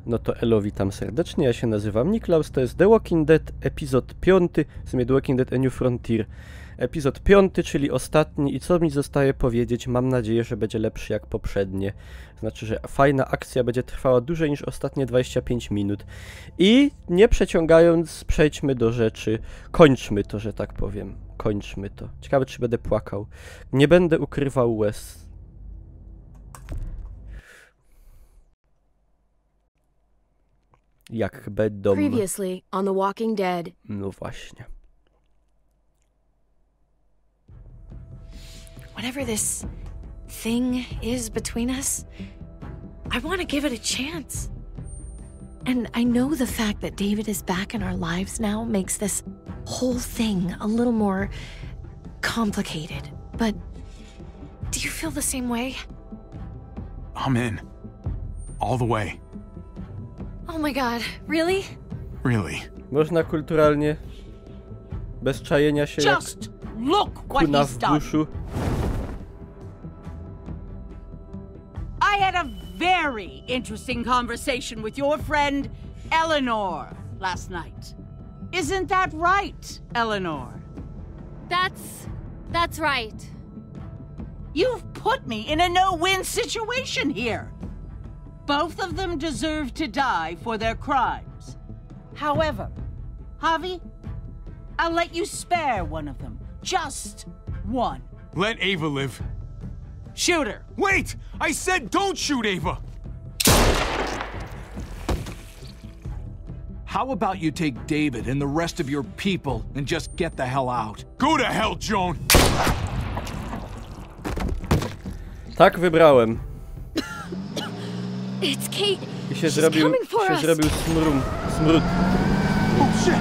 No to elo, witam serdecznie, ja się nazywam Niklaus, to jest The Walking Dead, epizod 5, w sumie The Walking Dead A New Frontier. Epizod 5, czyli ostatni i co mi zostaje powiedzieć, mam nadzieję, że będzie lepszy jak poprzednie. Znaczy, że fajna akcja będzie trwała dłużej niż ostatnie 25 minut. I nie przeciągając, przejdźmy do rzeczy, kończmy to, że tak powiem, kończmy to. Ciekawe, czy będę płakał. Nie będę ukrywał łez. Jak będą... Previously on The Walking Dead. No właśnie. Whatever this thing is between us, I want to give it a chance. And I know the fact that David is back in our lives now makes this whole thing a little more complicated. But do you feel the same way? I'm in. All the way. Oh my god, really? Really. Można kulturalnie, bez czajenia się Just jak look what kuna he's w done. buszu. I had a very interesting conversation with your friend Eleanor last night. Isn't that right, Eleanor? That's right. You've put me in a no-win situation here. Both of them deserve to die for their crimes. However, Javi, I'll let you spare one of them. Just one. Let Ava live. Shoot her. Wait! I said don't shoot Ava! How about you take David and the rest of your people and just get the hell out? Go to hell, Joan! Tak wybrałem. It's Kate. I się She's zrobił coming for us. smród. Oh shit!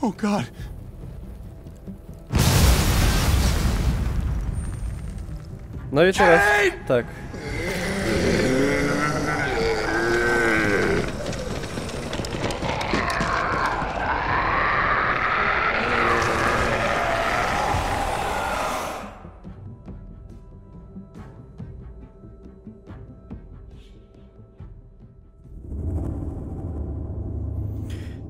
Oh god. No i teraz, tak.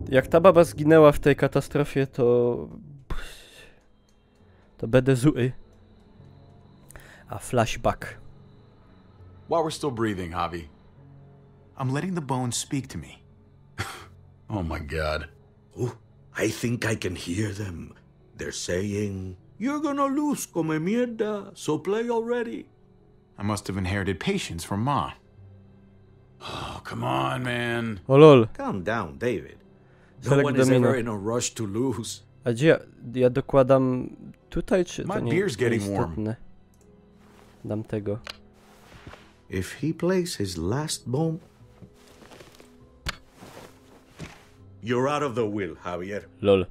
Jak ta baba zginęła w tej katastrofie, to będę zły. A flashback. While we're still breathing, Javi. I'm letting the bones speak to me. Oh my god. Oh, I think I can hear them. They're saying, "You're gonna lose, come mierda, so play already." I must have inherited patience from Ma. Oh, come on, man. O lol. Calm down, David. No Select one is domino. ever in a rush to lose. A gdzie ja dokładam tutaj, czy to My nie beer's getting warm. istotne? Dam tego. If he plays his last bomb... You're out of the will, Javier. Lol.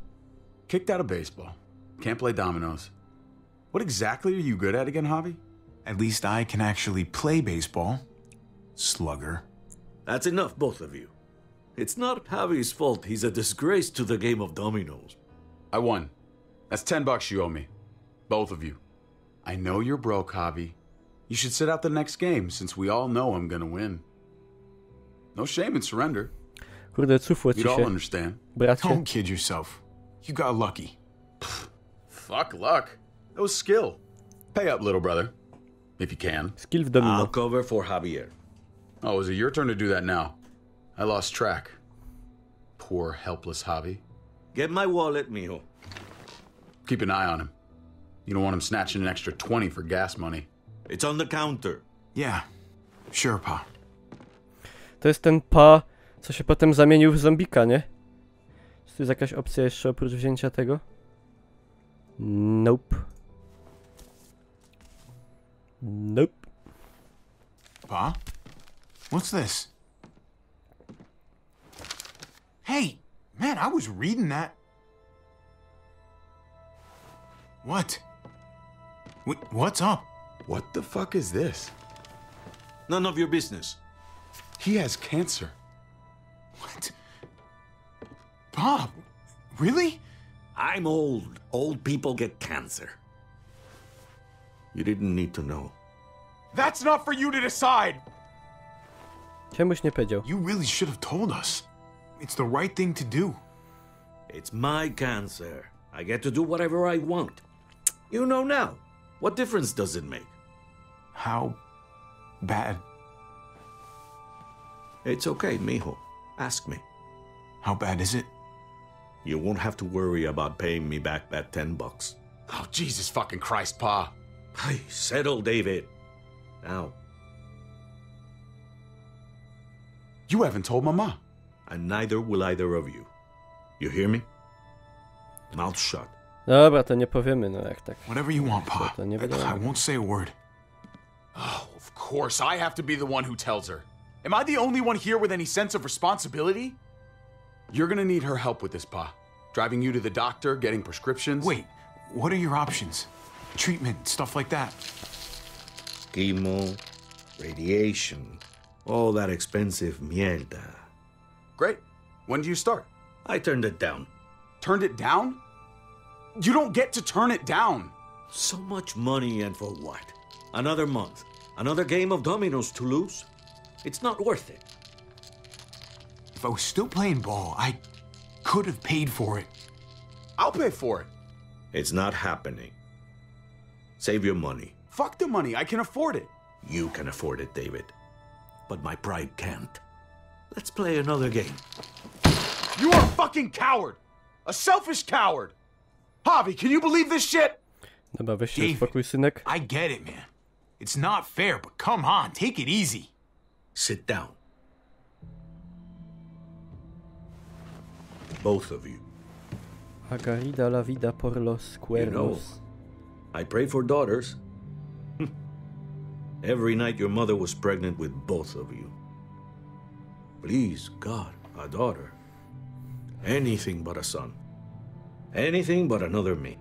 Kicked out of baseball. Can't play dominoes. What exactly are you good at again, Javi? At least I can actually play baseball. Slugger. That's enough, both of you. It's not Javi's fault he's a disgrace to the game of dominoes. I won. That's $10 you owe me. Both of you. I know you're broke, Javi. You should sit out the next game, since we all know I'm gonna win. No shame in surrender. Kurde, cufło ci You'd all się, understand. bracie. Don't kid yourself. You got lucky. Fuck luck. That was skill. Pay up, little brother. If you can. Skill w domino. I'll cover for Javier. Oh, is it your turn to do that now? I lost track. Poor, helpless Javi. Get my wallet, mijo. Keep an eye on him. You don't want him snatching an extra 20 for gas money. It's on the counter. Yeah. Sure, Pa. To jest ten pa, co się potem zamienił w zombika, nie? Czy tu jest jakaś opcja jeszcze oprócz wzięcia tego? Nope. Nope. Pa? What's this? Hey, man, I was reading that. What? What's up? What the fuck is this? None of your business. He has cancer. What? Bob, really? I'm old. Old people get cancer. You didn't need to know. That's not for you to decide! Czemuś nie powiedział. You really should have told us. It's the right thing to do. It's my cancer. I get to do whatever I want. You know now. What difference does it make? How bad? It's okay, mijo. Ask me. How bad is it? You won't have to worry about paying me back that $10. Oh, Jesus fucking Christ, Pa. Hey, settle, David. Now. You haven't told Mama. And neither will either of you. You hear me? Mouth shut. Dobra, to nie powiemy, no jak tak. Whatever you want, Pa. To nie I wiadomo. won't say a word. Oh, of course, I have to be the one who tells her. Am I the only one here with any sense of responsibility? You're gonna need her help with this, Pa. Driving you to the doctor, getting prescriptions. Wait, what are your options? Treatment, stuff like that. Chemo, radiation, all that expensive mierda. Great. When do you start? I turned it down. Turned it down? You don't get to turn it down. So much money, and for what? Another month? Another game of dominoes to lose? It's not worth it. If I was still playing ball, I could have paid for it. I'll pay for it. It's not happening. Save your money. Fuck the money. I can afford it. You can afford it, David. But my pride can't. Let's play another game. You are a fucking coward. A selfish coward. Javi, can you believe this shit? Dobra, weź się David. uspokój, synek. I get it, man. It's not fair, but come on, take it easy. Sit down. Both of you. Agarida la vida por los cuernos. I pray for daughters. Every night your mother was pregnant with both of you. Please, God, a daughter. Anything but a son. Anything but another me.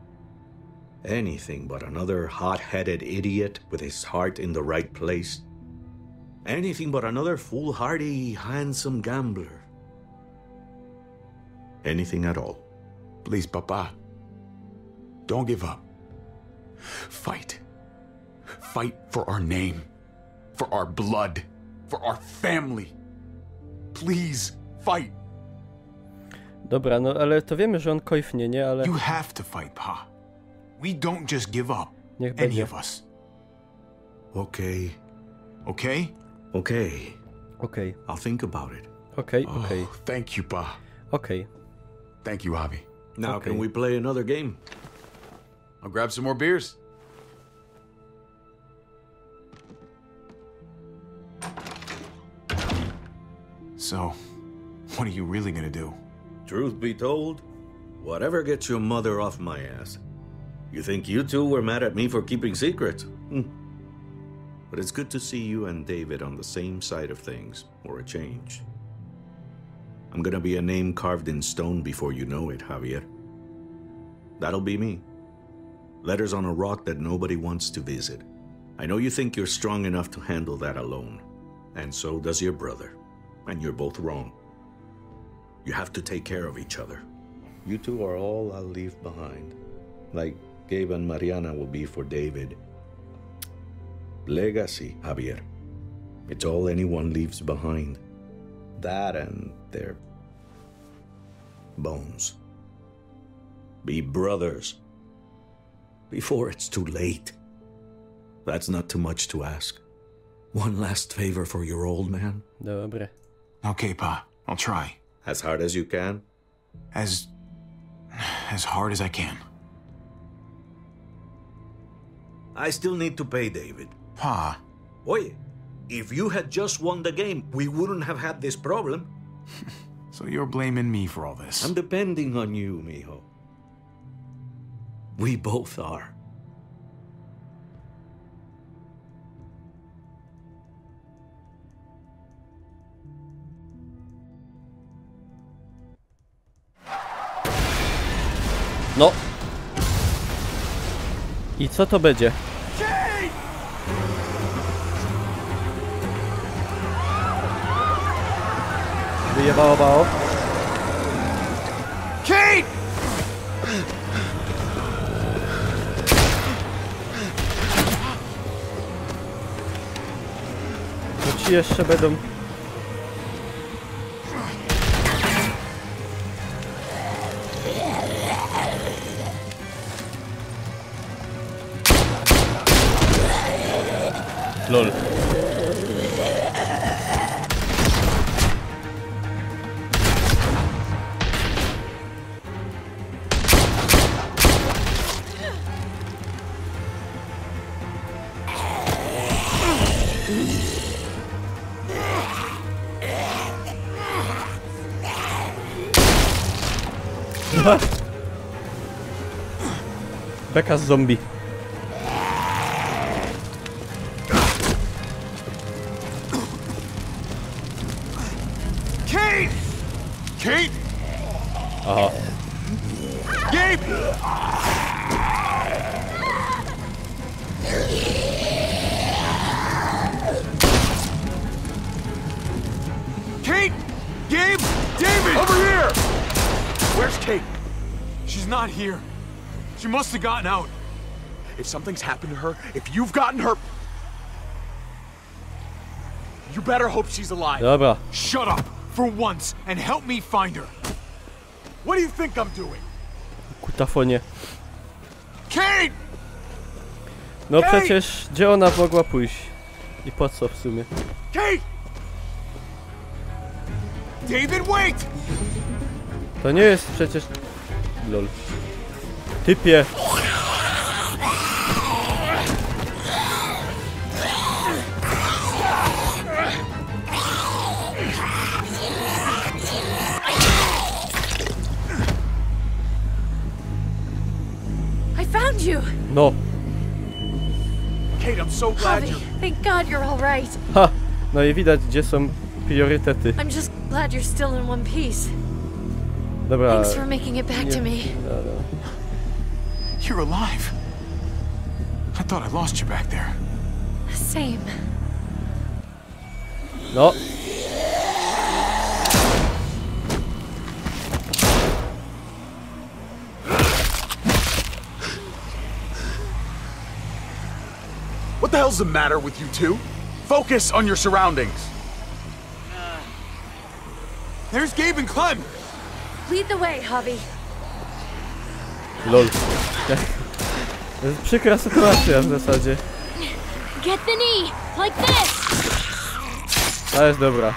Anything but another hot-headed idiot with his heart in the right place. Anything but another foolhardy, handsome gambler. Anything at all. Please, Papa. Don't give up. Fight. Fight for our name. For our blood. For our family. Please, fight. Dobra, no ale to wiemy, że on kojfnie, nie? Ale You have to fight, Pa. We don't just give up. niech Any będzie. of us. Okay. Okay? Okay. Okej, I'll think about it. okej, okej, Oh, thank you, Pa. okej. Thank you, Javi. Now, Okay. can we play another game? I'll grab some more beers. So, what are you really gonna do? Truth be told, whatever gets your mother off my ass. You think you two were mad at me for keeping secrets? But it's good to see you and David on the same side of things, or a change. I'm gonna be a name carved in stone before you know it, Javier. That'll be me. Letters on a rock that nobody wants to visit. I know you think you're strong enough to handle that alone. And so does your brother. And you're both wrong. You have to take care of each other. You two are all I'll leave behind. Like Gabe and Mariana will be for David. Legacy, Javier. It's all anyone leaves behind. That and their bones. Be brothers. Before it's too late. That's not too much to ask. One last favor for your old man. Dobre. Okay, Pa. I'll try. As hard as you can. As hard as I can. I still need to pay David. Pa. Oye, if you had just won the game, we wouldn't have had this problem. So you're blaming me for all this? I'm depending on you, mijo. We both are. No. I co to będzie? Wyjebało bało. Kate! Dzieci jeszcze będą. Lol. Beka z zombie. Kate! Kate! Aha. Gabe! Kate! Gabe! David! Over here! Where's Kate? She's not here. She must have gotten out. If something's happened to her, if you've gotten her... You better hope she's alive. Dobra. Shut up for once and help me find her. What do you think I'm doing? Kutafonie. Kate! No przecież, gdzie ona mogła pójść? I po co w sumie? Kate! David, wait! To nie jest przecież... Lol. Typie! I found you! No. Kate, I'm so glad Javi, you're... thank God you're all right. Ha! No i widać, gdzie są priorytety. I'm just glad you're still in one piece. Dobra. Thanks for making it back to me. You're alive. I thought I lost you back there. Same. No. What the hell's the matter with you two? Focus on your surroundings. There's Gabe and Clem. Lead the way, Javi. Lol. To jest przykra sytuacja w zasadzie. Get the knee, like this. To jest dobra.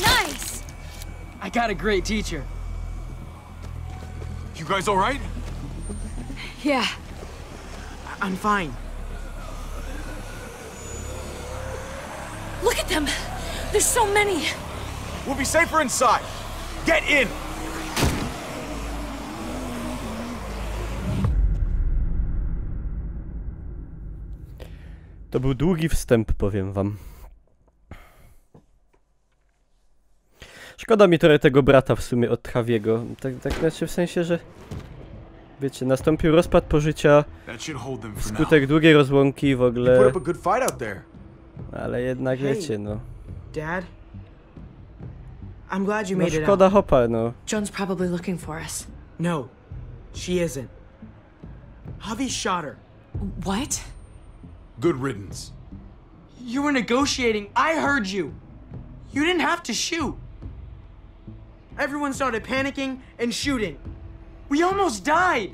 Nice. I got a great teacher. You guys all right? Yeah. I'm fine. Look at them. There's so many. We'll be safer inside. Get in! To był długi wstęp, powiem wam. Szkoda mi trochę tego brata w sumie od Javiego. Tak znaczy w sensie, że... Wiecie, nastąpił rozpad pożycia wskutek długiej rozłąki w ogóle. Ale jednak wiecie, no. Dad? I'm glad you No made it szkoda out. hopa, no. Joan's probably looking for us. No, she isn't. Javi shot her. What? Good riddance. You were negotiating. I heard you. You didn't have to shoot. Everyone started panicking and shooting. We almost died.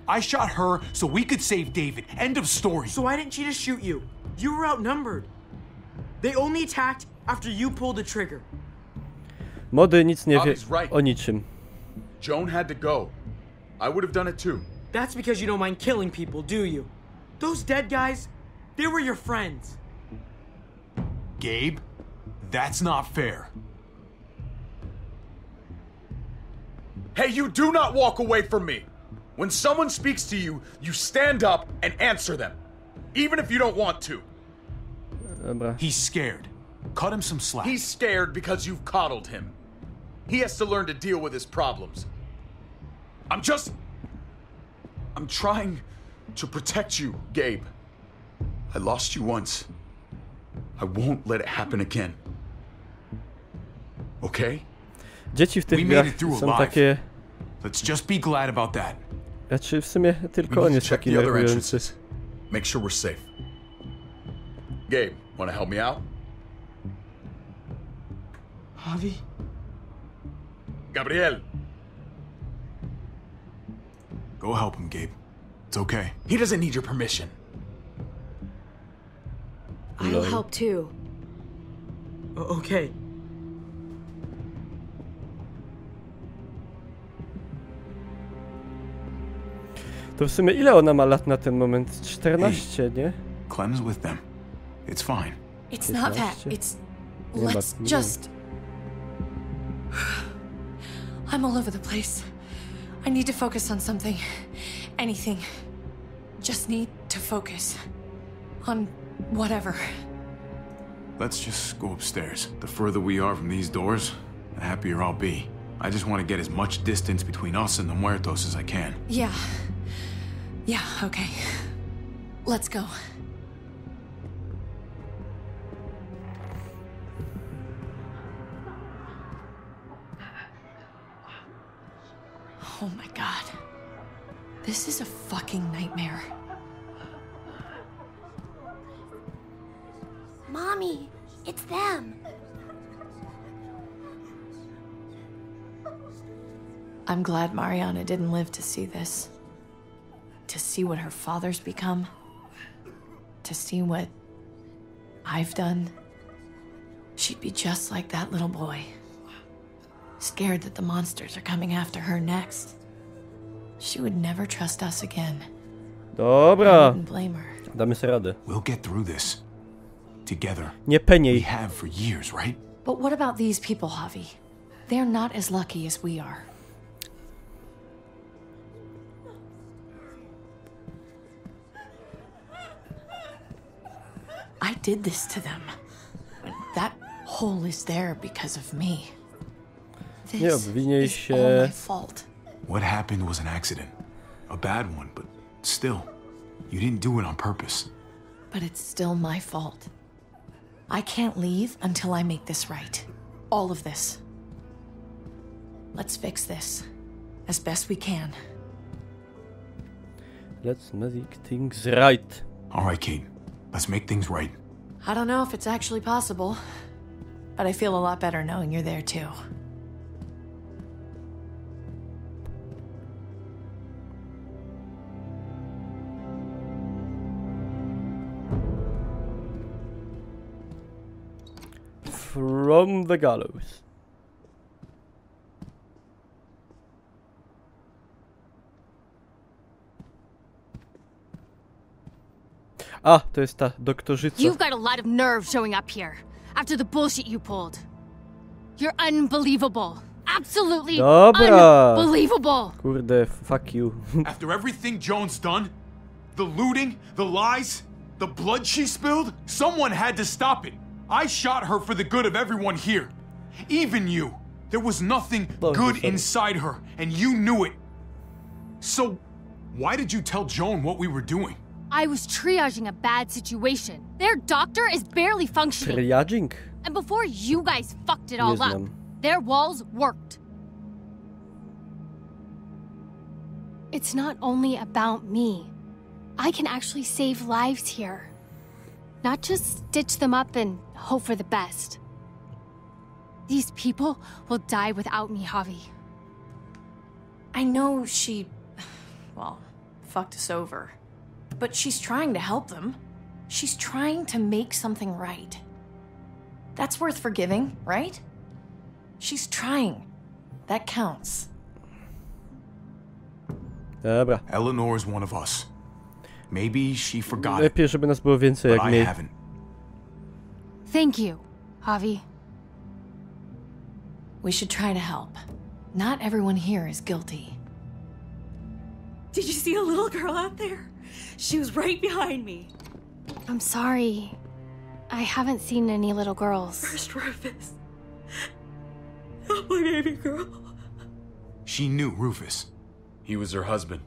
I shot her so we could save David. End of story. So why didn't she just shoot you? You were outnumbered. They only attacked after you pulled the trigger. Młody nic nie wie Javi's right. o niczym. Joan had to go. I would have done it too. That's because you don't mind killing people, do you? Those dead guys, they were your friends. Gabe, that's not fair. Hey, you do not walk away from me. When someone speaks to you, you stand up and answer them. Even if you don't want to. Dobra. He's scared. Cut him some slack. He's scared because you've coddled him. He has to learn to deal with his problems. I'm trying to protect you, Gabe. I lost you once. I won't let it happen again. Okay? Dzieci w tych We grach made it through są alive. takie... Let's just be glad about that. Znaczy w sumie We tylko need on to jest check taki the other nerwujący. entrances. Make sure we're safe. Gabe, wanna help me out? Javi? Gabriel! Go help him, Gabe. It's okay. He doesn't need your permission. I'll help too. Okay. To w sumie ile ona ma lat na ten moment? 14, nie? Clem's with them. It's fine. It's not that. 15. It's... Nie ma- Let's nie just... I'm all over the place. I need to focus on something. Anything. Just need to focus. On whatever. Let's just go upstairs. The further we are from these doors, the happier I'll be. I just want to get as much distance between us and the muertos as I can. Yeah. Yeah, okay. Let's go. Oh my god. This is a fucking nightmare. Mommy, it's them. I'm glad Mariana didn't live to see this. To see what her father's become. To see what I've done. She'd be just like that little boy. Scared that the monsters are coming after her next. She would never trust us again. I Dobra. wouldn't blame her. Damy sobie radę. We'll get through this. Together. Nie We peniej. have for years, right? But what about these people, Javi? They're not as lucky as we are. I did this to them. That hole is there because of me. Nie This obwiniaj is all my się. fault. What happened was an accident. A bad one, but still. You didn't do it on purpose. But it's still my fault. I can't leave until I make this right. All of this. Let's fix this. As best we can. Let's make things right. All right, Kate. Let's make things right. I don't know if it's actually possible, but I feel a lot better knowing you're there too. From the gallows. A, to jest ta doktorzyca. You've got a lot of nerve showing up here after the bullshit you pulled. You're unbelievable. Absolutely Dobra. unbelievable. Kurde, fuck you. After everything Joan's done, the looting, the lies, the blood she spilled, someone had to stop it. I shot her for the good of everyone here. Even you. There was nothing good inside her, and you knew it. So, why did you tell Joan what we were doing? I was triaging a bad situation. Their doctor is barely functioning. Triaging? And before you guys fucked it all Nie up, znam. their walls worked. It's not only about me. I can actually save lives here. Not just stitch them up and hope for the best. These people will die without me, Javi. I know she, well, fucked us over. But she's trying to help them. She's trying to make something right. That's worth forgiving, right? She's trying. That counts. Dobra. Eleanor's one of us. Maybe she forgot it, Lepiej, żeby nas było więcej but jak I mniej. haven't. Thank you, Javi. We should try to help. Not everyone here is guilty. Did you see a little girl out there? She was right behind me. I'm sorry. I haven't seen any little girls. First Rufus. Oh, my baby girl. She knew Rufus. He was her husband.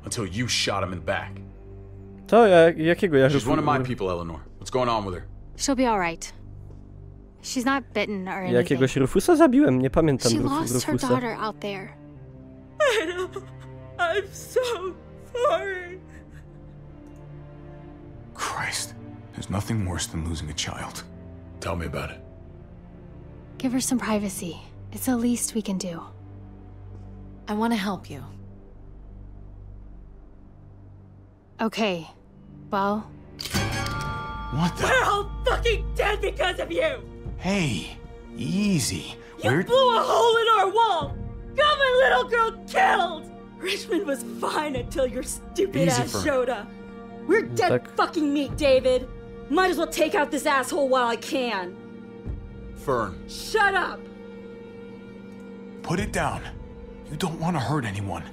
Until you shot him in the back. Co? Jakiego ja She's one of my people, Eleanor. What's going on with her? She'll be all right. She's not bitten or anything. Jakiegoś Rufusa zabiłem? Nie pamiętam She lost her Rufusa. daughter out there. I know. I'm so sorry. Christ. There's nothing worse than losing a child. Tell me about it. Give her some privacy. It's the least we can do. I want to help you. Okay. Well... What the? We're all fucking dead because of you! Hey, easy. You blew a hole in our wall! Got my little girl killed! Richmond was fine until your stupid Easy, ass Fern. showed up. We're dead fucking meat, David. Might as well take out this asshole while I can. Fern, Shut up! put it down. You don't want to hurt anyone.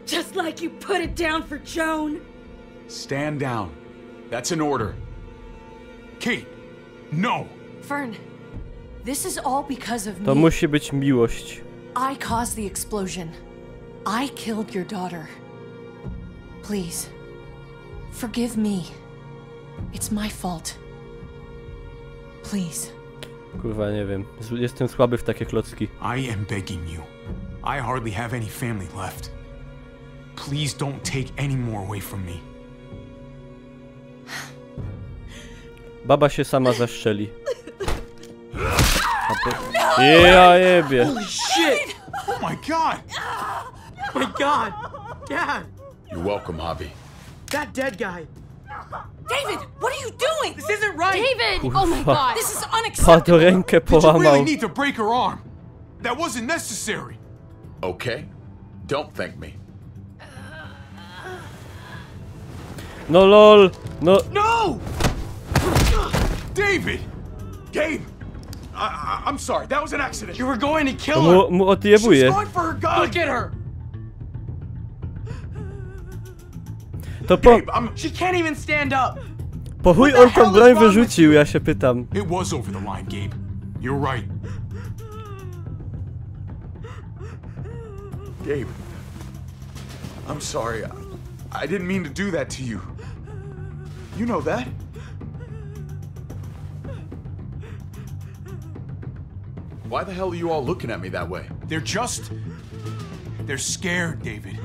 Just like you put it down for Joan. Stand down. That's an order. Kate, no! Fern, this is all because of To me. musi być miłość. I caused the explosion. I killed your daughter. Please, forgive me. It's my fault. Please. Kurwa, nie wiem. Jestem słaby w takie klocki. I am begging you. I hardly have any family left. Please don't take any more away from me. Baba się sama zaszczeli. Ja jebie. Holy shit! Oh my god! Oh my god! Dad! You're welcome, Javi. That dead guy! David, what are you doing? This isn't right! David! Oh my god! This is Padł unacceptable. rękę Did you really połamał. need to break her arm? That wasn't necessary. Okay? Don't thank me. No lol. No. No! David! Gabe! I'm sorry, that was an accident. You were going to kill her! Mu odjebuje. She's going for her gun! Look at her! To po She can't even stand up! chuj on tą broń wyrzucił, ja się pytam. It was over the line, Gabe. You're right. Gabe. I'm sorry. I didn't mean to do that to you. You know that? Why the hell are you all looking at me that way? They're scared, David.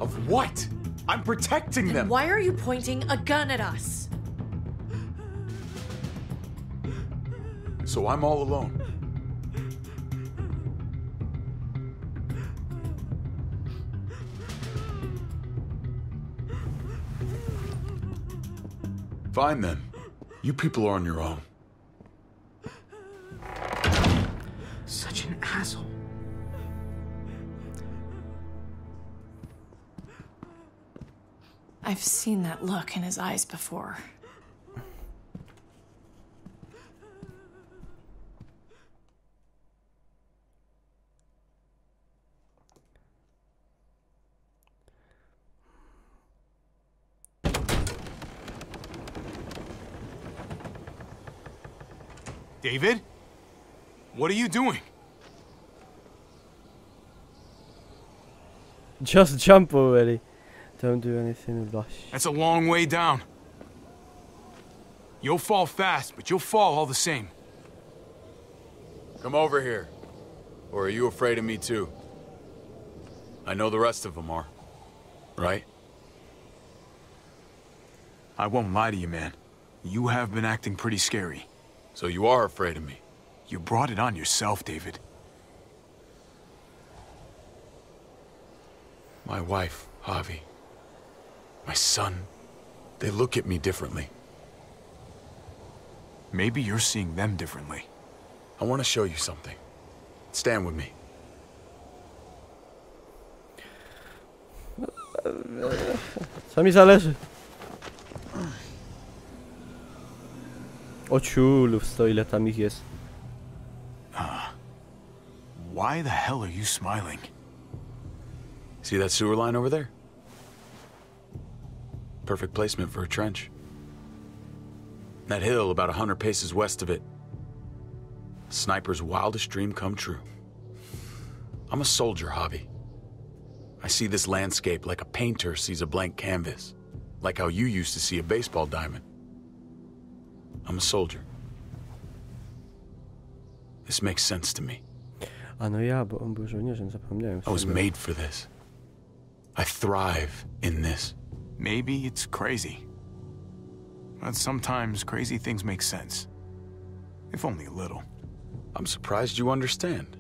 Of what? I'm protecting them. Why are you pointing a gun at us? So I'm all alone. Fine then. You people are on your own. Such an asshole. I've seen that look in his eyes before. David? What are you doing? Just jump already. Don't do anything rush. That's a long way down. You'll fall fast, but you'll fall all the same. Come over here. Or are you afraid of me too? I know the rest of them are. Right? I won't lie to you, man. You have been acting pretty scary. So you are afraid of me? You brought it on yourself, David. My wife, Javi. My son. They look at me differently. Maybe you're seeing them differently. I want to show you something. Stand with me. Co mi zależy? O ciulów, sto ile tam ich jest. Why the hell are you smiling? See that sewer line over there? Perfect placement for a trench. That hill about 100 paces west of it. Sniper's wildest dream come true. I'm a soldier, Javi. I see this landscape like a painter sees a blank canvas. Like how you used to see a baseball diamond. I'm a soldier. This makes sense to me. A no ja, bo on był żołnierzem, zapomniałem. I was made for this. I thrive in this. Maybe it's crazy. But sometimes crazy things make sense. If only a little. I'm surprised you understand.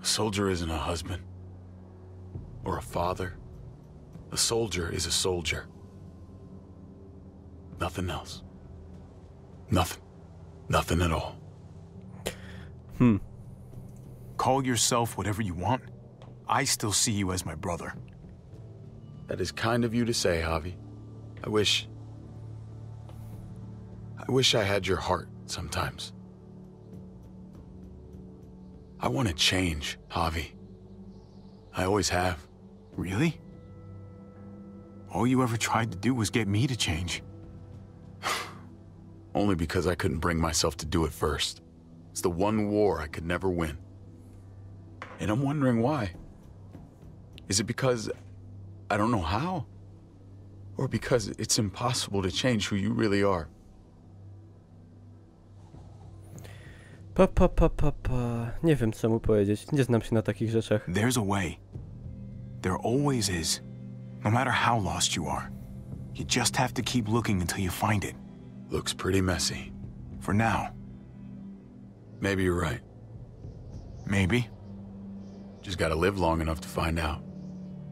A soldier isn't a husband. Or a father. A soldier is a soldier. Nothing else. Nothing. Nothing at all. Call yourself whatever you want. I still see you as my brother. That is kind of you to say, Javi. I wish I had your heart sometimes. I want to change, Javi. I always have. Really? All you ever tried to do was get me to change. Only because I couldn't bring myself to do it first. It's the one war I could never win. And I'm wondering why. Is it because I don't know how? Or because it's impossible to change who you really are? Nie wiem, co mu powiedzieć. Nie znam się na takich rzeczach. There's a way. There always is. No matter how lost you are. You just have to keep looking until you find it. Looks pretty messy. For now. Maybe you're right. Maybe. Just gotta live long enough to find out.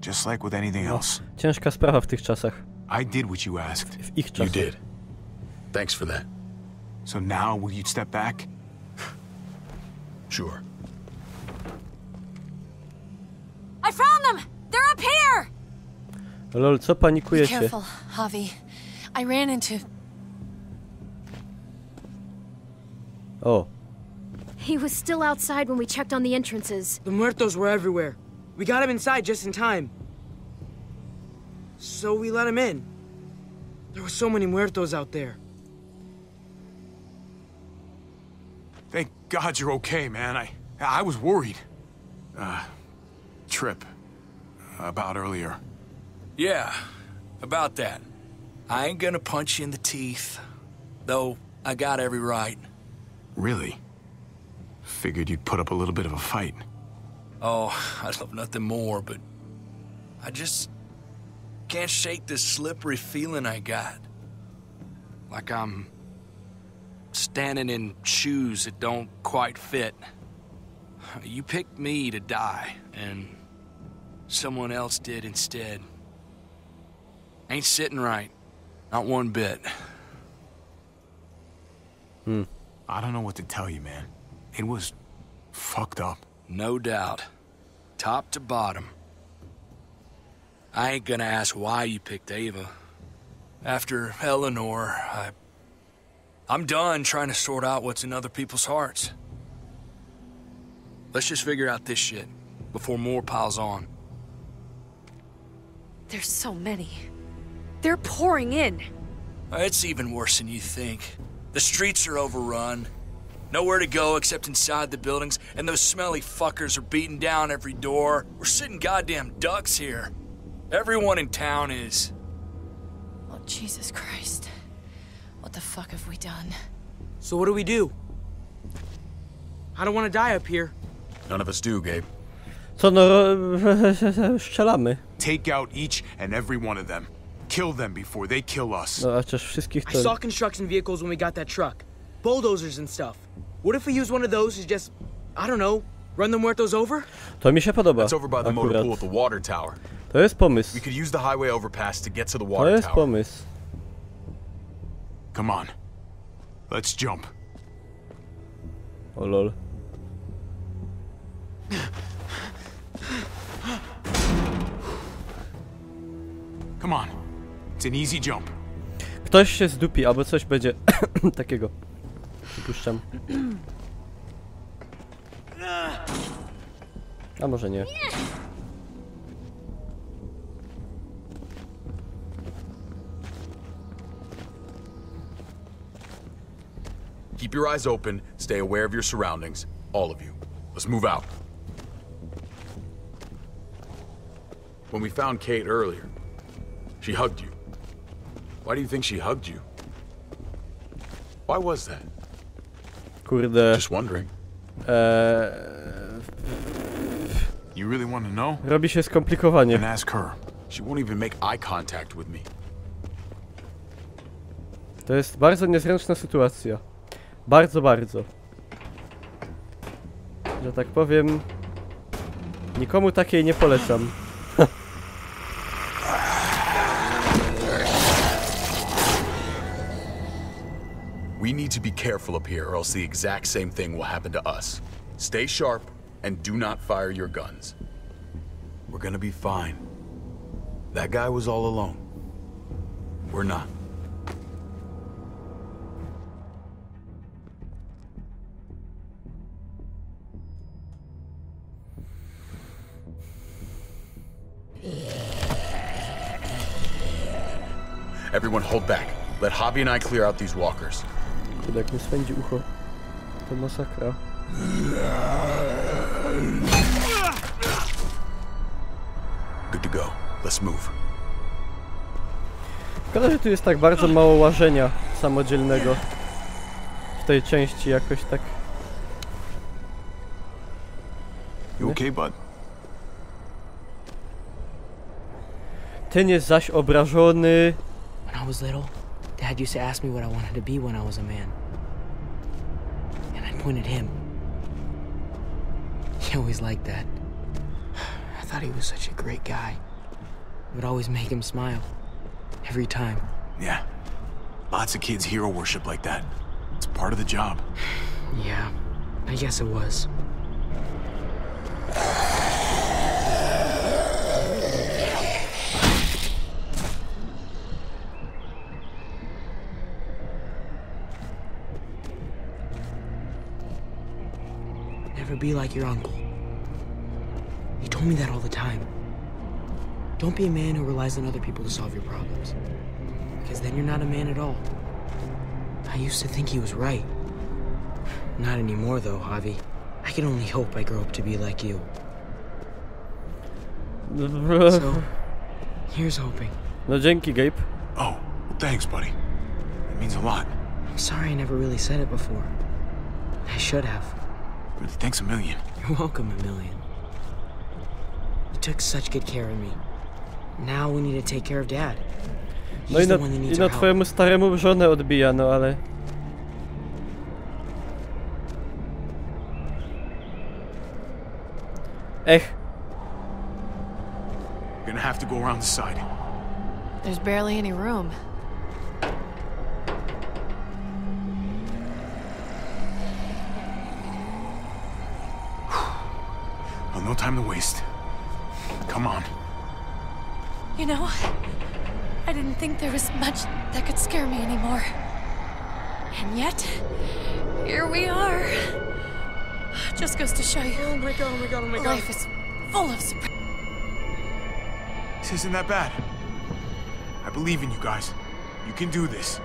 Just like with anything else. Ciężka sprawa w tych czasach. I did what you asked. W ich czasach. You did. Thanks for that. So now, will you step back? Sure. I found them! They're up here! Lol, co Be panikujecie? careful, Javi. I ran into... O. He was still outside when we checked on the entrances. The muertos were everywhere. We got him inside just in time. So we let him in. There were so many muertos out there. Thank God you're okay, man. I was worried. Trip. About earlier. Yeah, about that. I ain't gonna punch you in the teeth. Though, I got every right. Really? Figured you'd put up a little bit of a fight. Oh, I'd love nothing more, but... I just... can't shake this slippery feeling I got. Like I'm... standing in shoes that don't quite fit. You picked me to die, and... someone else did instead. Ain't sitting right. Not one bit. I don't know what to tell you, man. It was fucked up. No doubt. Top to bottom. I ain't gonna ask why you picked Ava. After Eleanor, I'm done trying to sort out what's in other people's hearts. Let's just figure out this shit before more piles on. There's so many. They're pouring in. It's even worse than you think. The streets are overrun. Nowhere to go except inside the buildings, and those smelly fuckers are beating down every door. We're sitting goddamn ducks here. Everyone in town is. Oh, Jesus Christ. What the fuck have we done? So what do we do? I don't want to die up here. None of us do, Gabe. Co no, strzelamy. Take out each and every one of them. Kill them before they kill us. No, a chociaż wszystkich I to... saw construction vehicles when we got that truck. Bulldozers and stuff. What if we use one of those to just, I don't know, run the muertos over? To mi się podoba. That's over by the motor Akurat. pool at the water tower. To jest pomysł. We could use the highway overpass to get to the To water jest tower. pomysł. Come on. Let's jump. O lol. Come on. It's an easy jump. Ktoś się zdupi, albo coś będzie takiego. Przypuszczam. A może nie. Keep your eyes open, stay aware of your surroundings. All of you. Let's move out. When we found Kate earlier, she hugged you. Why do you think she hugged you? Why was that? Kurde. Just wondering. You really want to know? Robi się skomplikowanie. Then ask her. She won't even make eye contact with me. To jest bardzo niezręczna sytuacja. Bardzo, bardzo. Że tak powiem... Nikomu takiej nie polecam. We need to be careful up here or else the exact same thing will happen to us. Stay sharp and do not fire your guns. We're gonna be fine. That guy was all alone. We're not. Everyone hold back. Let Javi and I clear out these walkers. Jak mi swędzi ucho. To masakra. Good to go. Let's move. Szkoda, że tu jest tak bardzo mało łażenia samodzielnego. W tej części jakoś tak... You okay, bud? Ten jest zaś obrażony. When I was little, Dad used to ask me what I wanted to be when I was a man. And I'd point at him. He always liked that. I thought he was such a great guy. It would always make him smile. Every time. Yeah. Lots of kids hero worship like that. It's part of the job. Yeah, I guess it was. Never be like your uncle. He told me that all the time. Don't be a man who relies on other people to solve your problems. Because then you're not a man at all. I used to think he was right. Not anymore though, Javi. I can only hope I grow up to be like you. So, here's hoping. No dzięki, Gabe. Oh, well, thanks, buddy. It means a lot. I'm sorry I never really said it before. I should have. But thanks a million. You're welcome, a million. You took such good care of me. Now we need to take care of Dad. No i no twojemu staremu żonę odbija, no ale... Ech. You're gonna have to go around the side. There's barely any room. Well, no time to waste. Come on. You know, I didn't think there was much that could scare me anymore. And yet, here we are. Just goes to show you. Oh my god, oh my god, oh my god. Life is full of surprises. This isn't that bad. I believe in you guys. You can do this.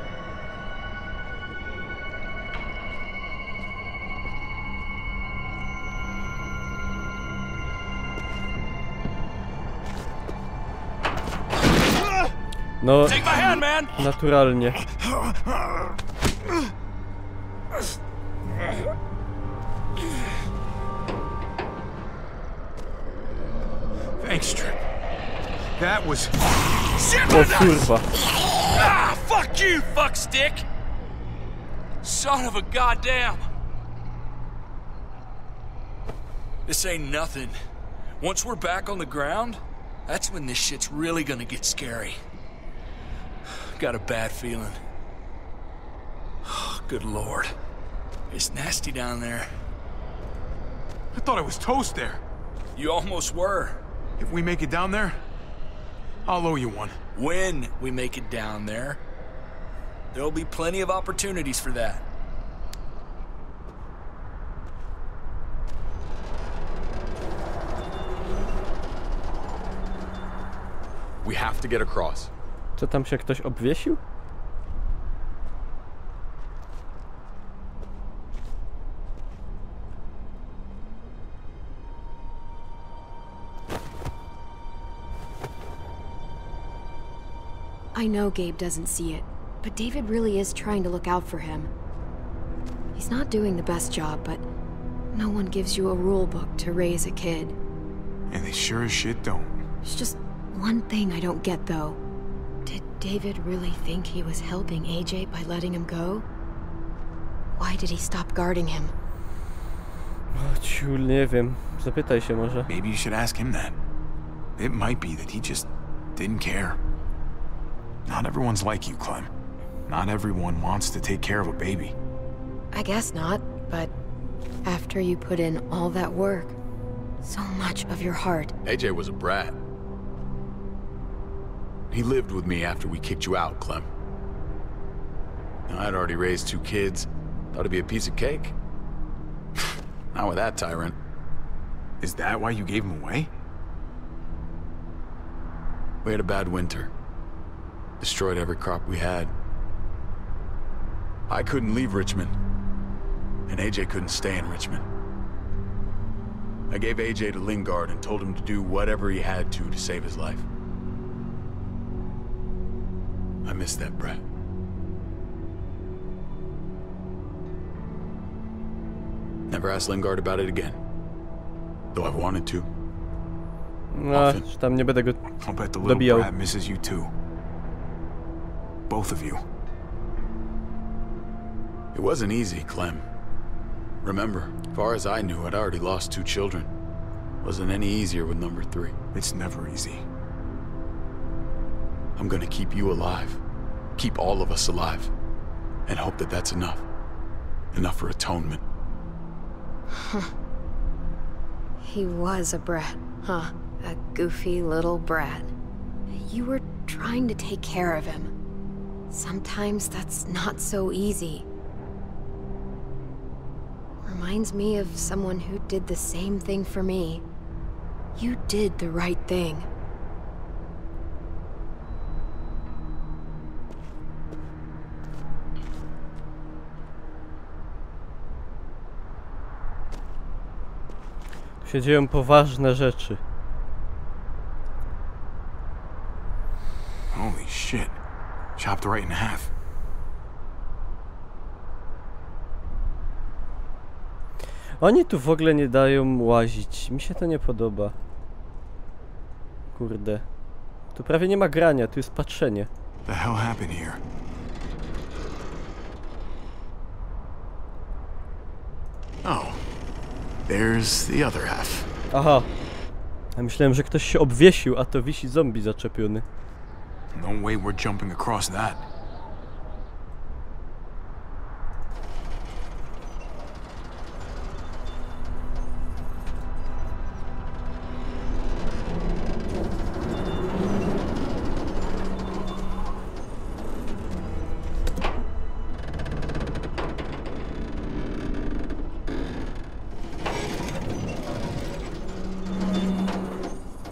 No, Take my hand, man. Naturalnie. Thanks, Trip. That was... O kurwa. Ah, fuck you, fuckstick! Son of a goddamn! This ain't nothing. Once we're back on the ground, that's when this shit's really gonna get scary. Got a bad feeling. Oh, good lord. It's nasty down there. I thought I was toast there. You almost were. If we make it down there, I'll owe you one. When we make it down there, there'll be plenty of opportunities for that. We have to get across. Co tam się ktoś obwiesił? I know Gabe doesn't see it, but David really is trying to look out for him. He's not doing the best job, but no one gives you a rule book to raise a kid. And they sure as shit don't. There's just one thing I don't get, though. Did David really think he was helping AJ by letting him go? Why did he stop guarding him? O, ciul, nie wiem. Zapytaj się może. Maybe you should ask him that. It might be that he just didn't care. Not everyone's like you, Clem. Not everyone wants to take care of a baby. I guess not, but after you put in all that work, so much of your heart. AJ was a brat. He lived with me after we kicked you out, Clem. I'd already raised 2 kids. Thought it'd be a piece of cake. Not with that tyrant. Is that why you gave him away? We had a bad winter. Destroyed every crop we had. I couldn't leave Richmond. And AJ couldn't stay in Richmond. I gave AJ to Lingard and told him to do whatever he had to save his life. I miss that brat. Never asked Lingard about it again. Though I've wanted to. No, tam nie będę go I'll bet the little dobijał. brat misses you too. Both of you. It wasn't easy, Clem. Remember, as far as I knew, I'd already lost 2 children. Wasn't any easier with number 3. It's never easy. I'm gonna keep you alive. Keep all of us alive. And hope that that's enough. Enough for atonement. He was a brat, huh? A goofy little brat. You were trying to take care of him. Sometimes that's not so easy. Reminds me of someone who did the same thing for me. You did the right thing. Tu się dzieją poważne rzeczy. Holy shit. Chopped right in half. Oni tu w ogóle nie dają łazić. Mi się to nie podoba. Kurde. Tu prawie nie ma grania, tu jest patrzenie. The hell happened here? Oh. There's the other half. Aha. Ja myślałem, że ktoś się obwiesił, a to wisi zombie zaczepiony. No way we're jumping across that.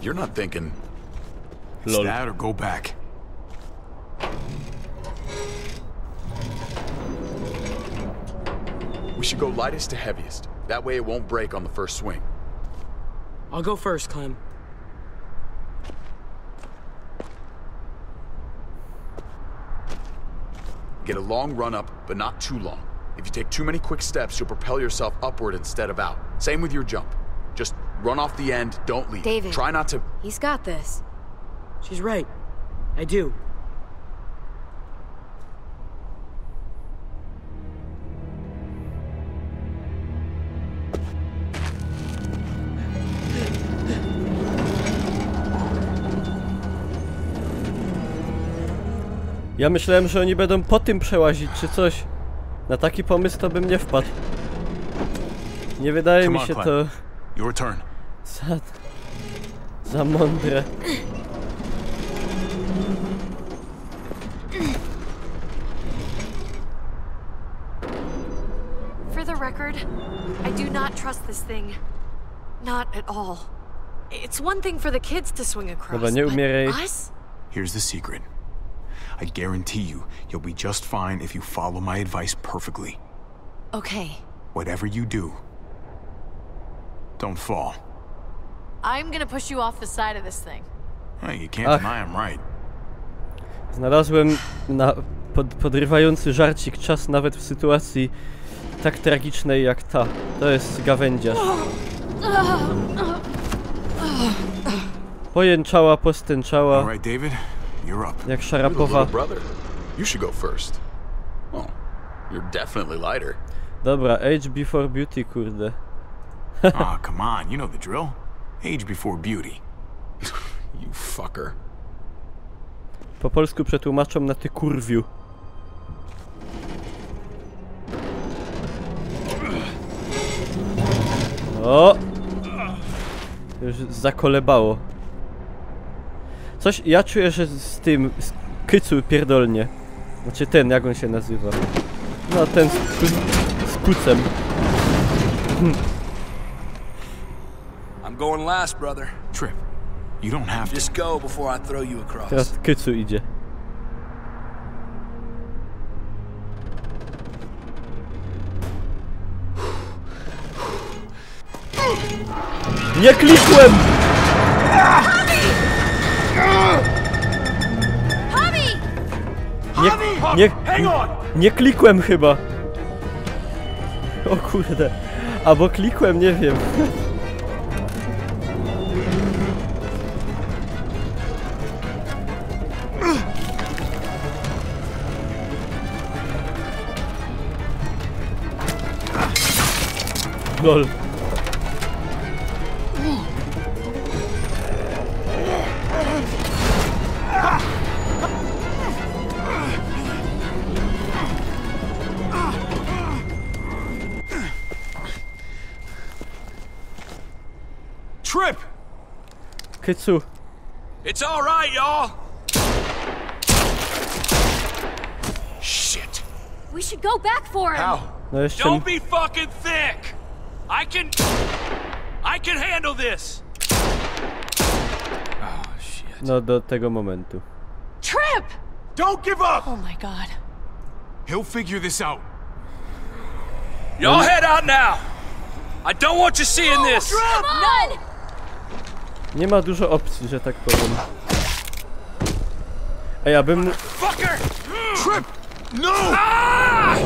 You're not thinking... It's that or go back. We should go lightest to heaviest. That way it won't break on the first swing. I'll go first, Clem. Get a long run up, but not too long. If you take too many quick steps, you'll propel yourself upward instead of out. Same with your jump. Just run off the end, don't leave. David. Try not to... He's got this. She's right. I do. Ja myślałem, że oni będą po tym przełazić czy coś. Na taki pomysł to bym nie wpadł. Nie wydaje mi się to... Your turn. Za mądre. For the record, I do not trust this thing. Not at all. It's one thing for the kids to swing across, Dobra, nie umieraj. but us? Here's the secret. I guarantee you'll be just fine if you follow my advice perfectly. Okay. Whatever you do, don't fall. I'm gonna push you off the side of this thing. Hey, you can't deny I'm right. Znalazłem na podrywający żarcik czas nawet w sytuacji tak tragicznej jak ta. To jest gawędziarz. Pojęczała, postęczała. All right, David. you're up. Jak You're the szarapowa. little brother. You should go first. Oh, you're definitely lighter. Dobra, age before beauty, kurde. Aw, come on, you know the drill. Age before beauty. You fucker. Po polsku przetłumaczą na ty kurwiu. O! Już zakolebało. Coś, ja czuję, że z tym, z Kycu pierdolnie. Znaczy ten, jak on się nazywa. No ten z kucem. I'm going last, brother. Trip, you don't have to. Just go before I throw you across. Teraz Kycu idzie. Nie klikłem! Nie klikłem chyba. O kurde. Albo klikłem, nie wiem. Lol. Trip! Kycu. It's all right, y'all. Shit. We should go back for him. How? No jeszcze... Don't be fucking thick. I can handle this. Oh shit. No do tego momentu. Trip! Don't give up! Oh my god. He'll figure this out. Y'all head out now. I don't want you seeing this. Come on! Nie ma dużo opcji, że tak powiem. A ja bym... Fucker! Trip! No! Ah!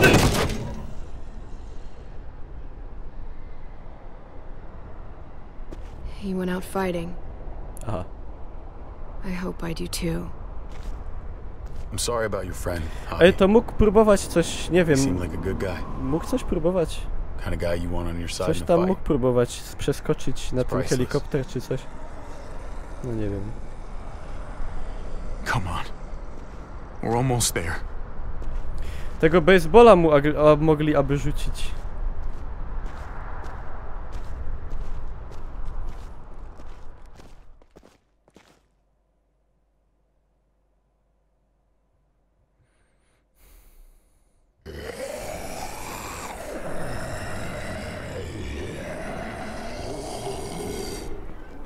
He went out fighting. Aha. I hope I do too. I'm sorry about your friend. Ej, to mógł próbować coś, nie He wiem. seemed like a good guy. Mógł coś próbować. Kind of guy you want on your side Coś in a tam fight. mógł próbować przeskoczyć na ten priceless. helikopter czy coś. No nie wiem. Come on. We're almost there. Tego baseballa mu mogli aby rzucić.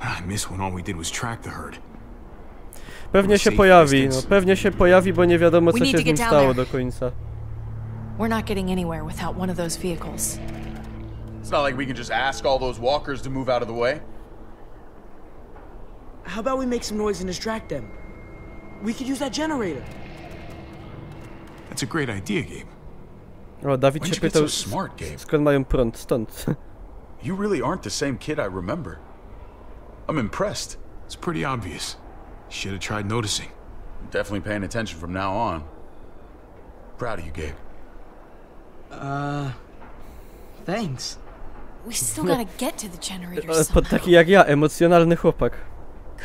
I miss when all we did was track the herd. Pewnie się pojawi, no pewnie się pojawi, bo nie wiadomo co się z nim stało do końca. We're not getting anywhere without one of those vehicles. It's not like we can just ask all those walkers to move out of the way. How about we make some noise and distract them? We could use that generator. That's a great idea, Gabe. O, Dawid When'd się you get pytał, so smart, Gabe? skąd mają prąd, stąd. You really aren't the same kid I remember. I'm impressed. It's pretty obvious. Should have tried noticing. I'm definitely paying attention from now on. Proud of you, Gabe. Thanks. We still gotta get to the generator Pod taki jak ja, emocjonalny chłopak.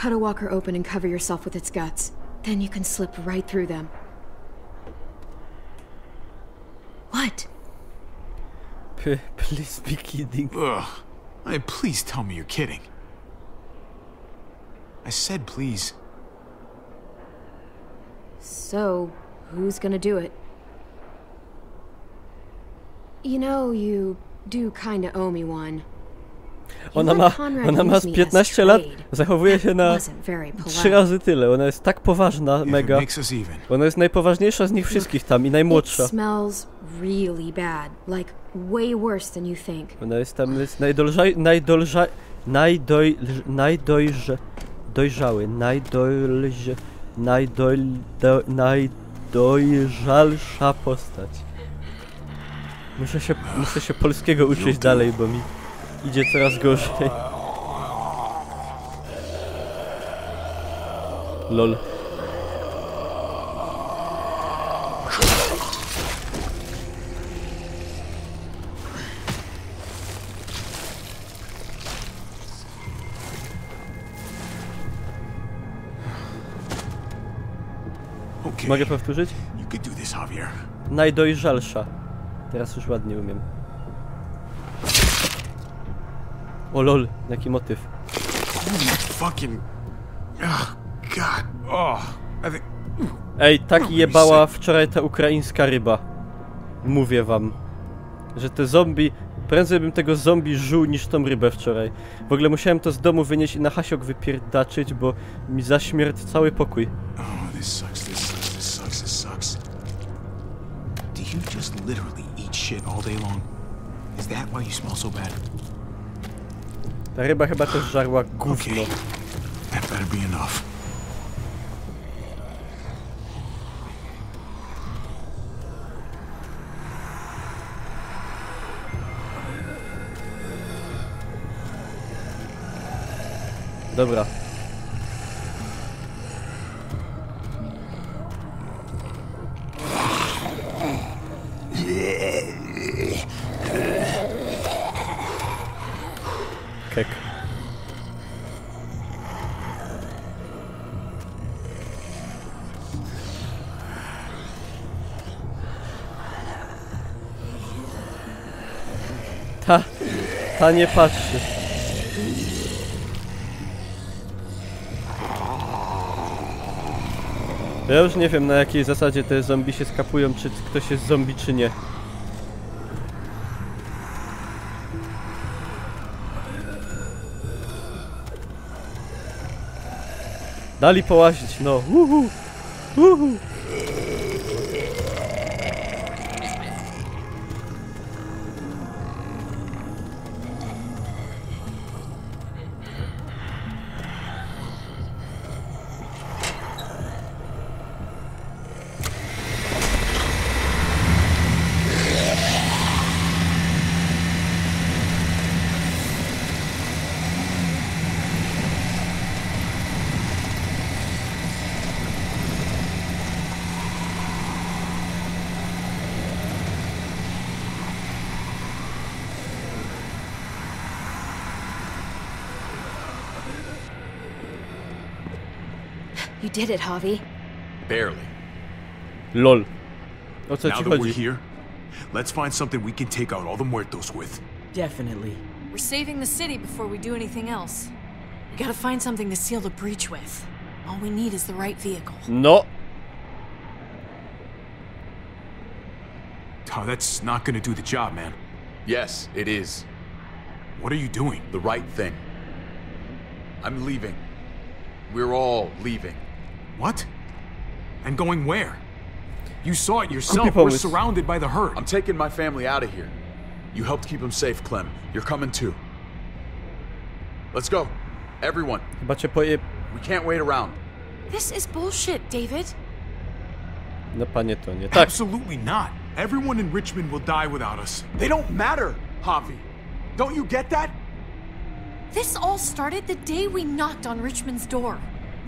Cut a walker open and cover yourself with its guts. Then you can slip right through them. What? Please be kidding. Ugh. Hey, please tell me you're kidding. I said please. So, who's gonna do it? You know, you do kinda owe me one. Ona ma z 15 lat, zachowuje się na 3 razy tyle. Ona jest tak poważna, mega. Ona jest najpoważniejsza z nich wszystkich tam i najmłodsza. It smells really bad, like way worse than you think. Ona jest tam najdojrzalsza postać. Muszę się polskiego uczyć dalej, bo mi idzie coraz gorzej. Lol. Mogę powtórzyć? You could do this, Javier. Najdojrzalsza. Teraz już ładnie umiem. O lol, jaki motyw. Fucking... Oh, God. Oh, I think... Ej, tak jebała wczoraj ta ukraińska ryba. Mówię wam, że te zombie... Prędzej bym tego zombie żuł niż tą rybę wczoraj. W ogóle musiałem to z domu wynieść i na hasiok wypierdaczyć, bo mi zaśmierdł cały pokój. Oh, this sucks, this sucks, this sucks, this sucks. Do you just literally eat shit all day long? Is that why you smell so bad? Ta ryba chyba też żarła gówno. Okay. That better be enough. Dobra. Kek. Ta nie patrzy. Ja już nie wiem, na jakiej zasadzie te zombie się skapują, czy ktoś jest zombie, czy nie. Dali połazić, no. Uhu. Uhu. You did it, Javi. Barely. Lol. O co Now ci that we're chodzi? here, let's find something we can take out all the muertos with. Definitely. We're saving the city before we do anything else. We gotta find something to seal the breach with. All we need is the right vehicle. No. Oh, that's not gonna do the job, man. Yes, it is. What are you doing? The right thing. I'm leaving. We're all leaving. What? And going where? You saw it yourself. Kupi We're pomysł. surrounded by the herd. I'm taking my family out of here. You helped keep them safe, Clem. You're coming too. Let's go. Everyone. Chyba cię poje... We can't wait around. This is bullshit, David. No panie to nie tak. Absolutely not. Everyone in Richmond will die without us. They don't matter, Javi. Don't you get that? This all started the day we knocked on Richmond's door.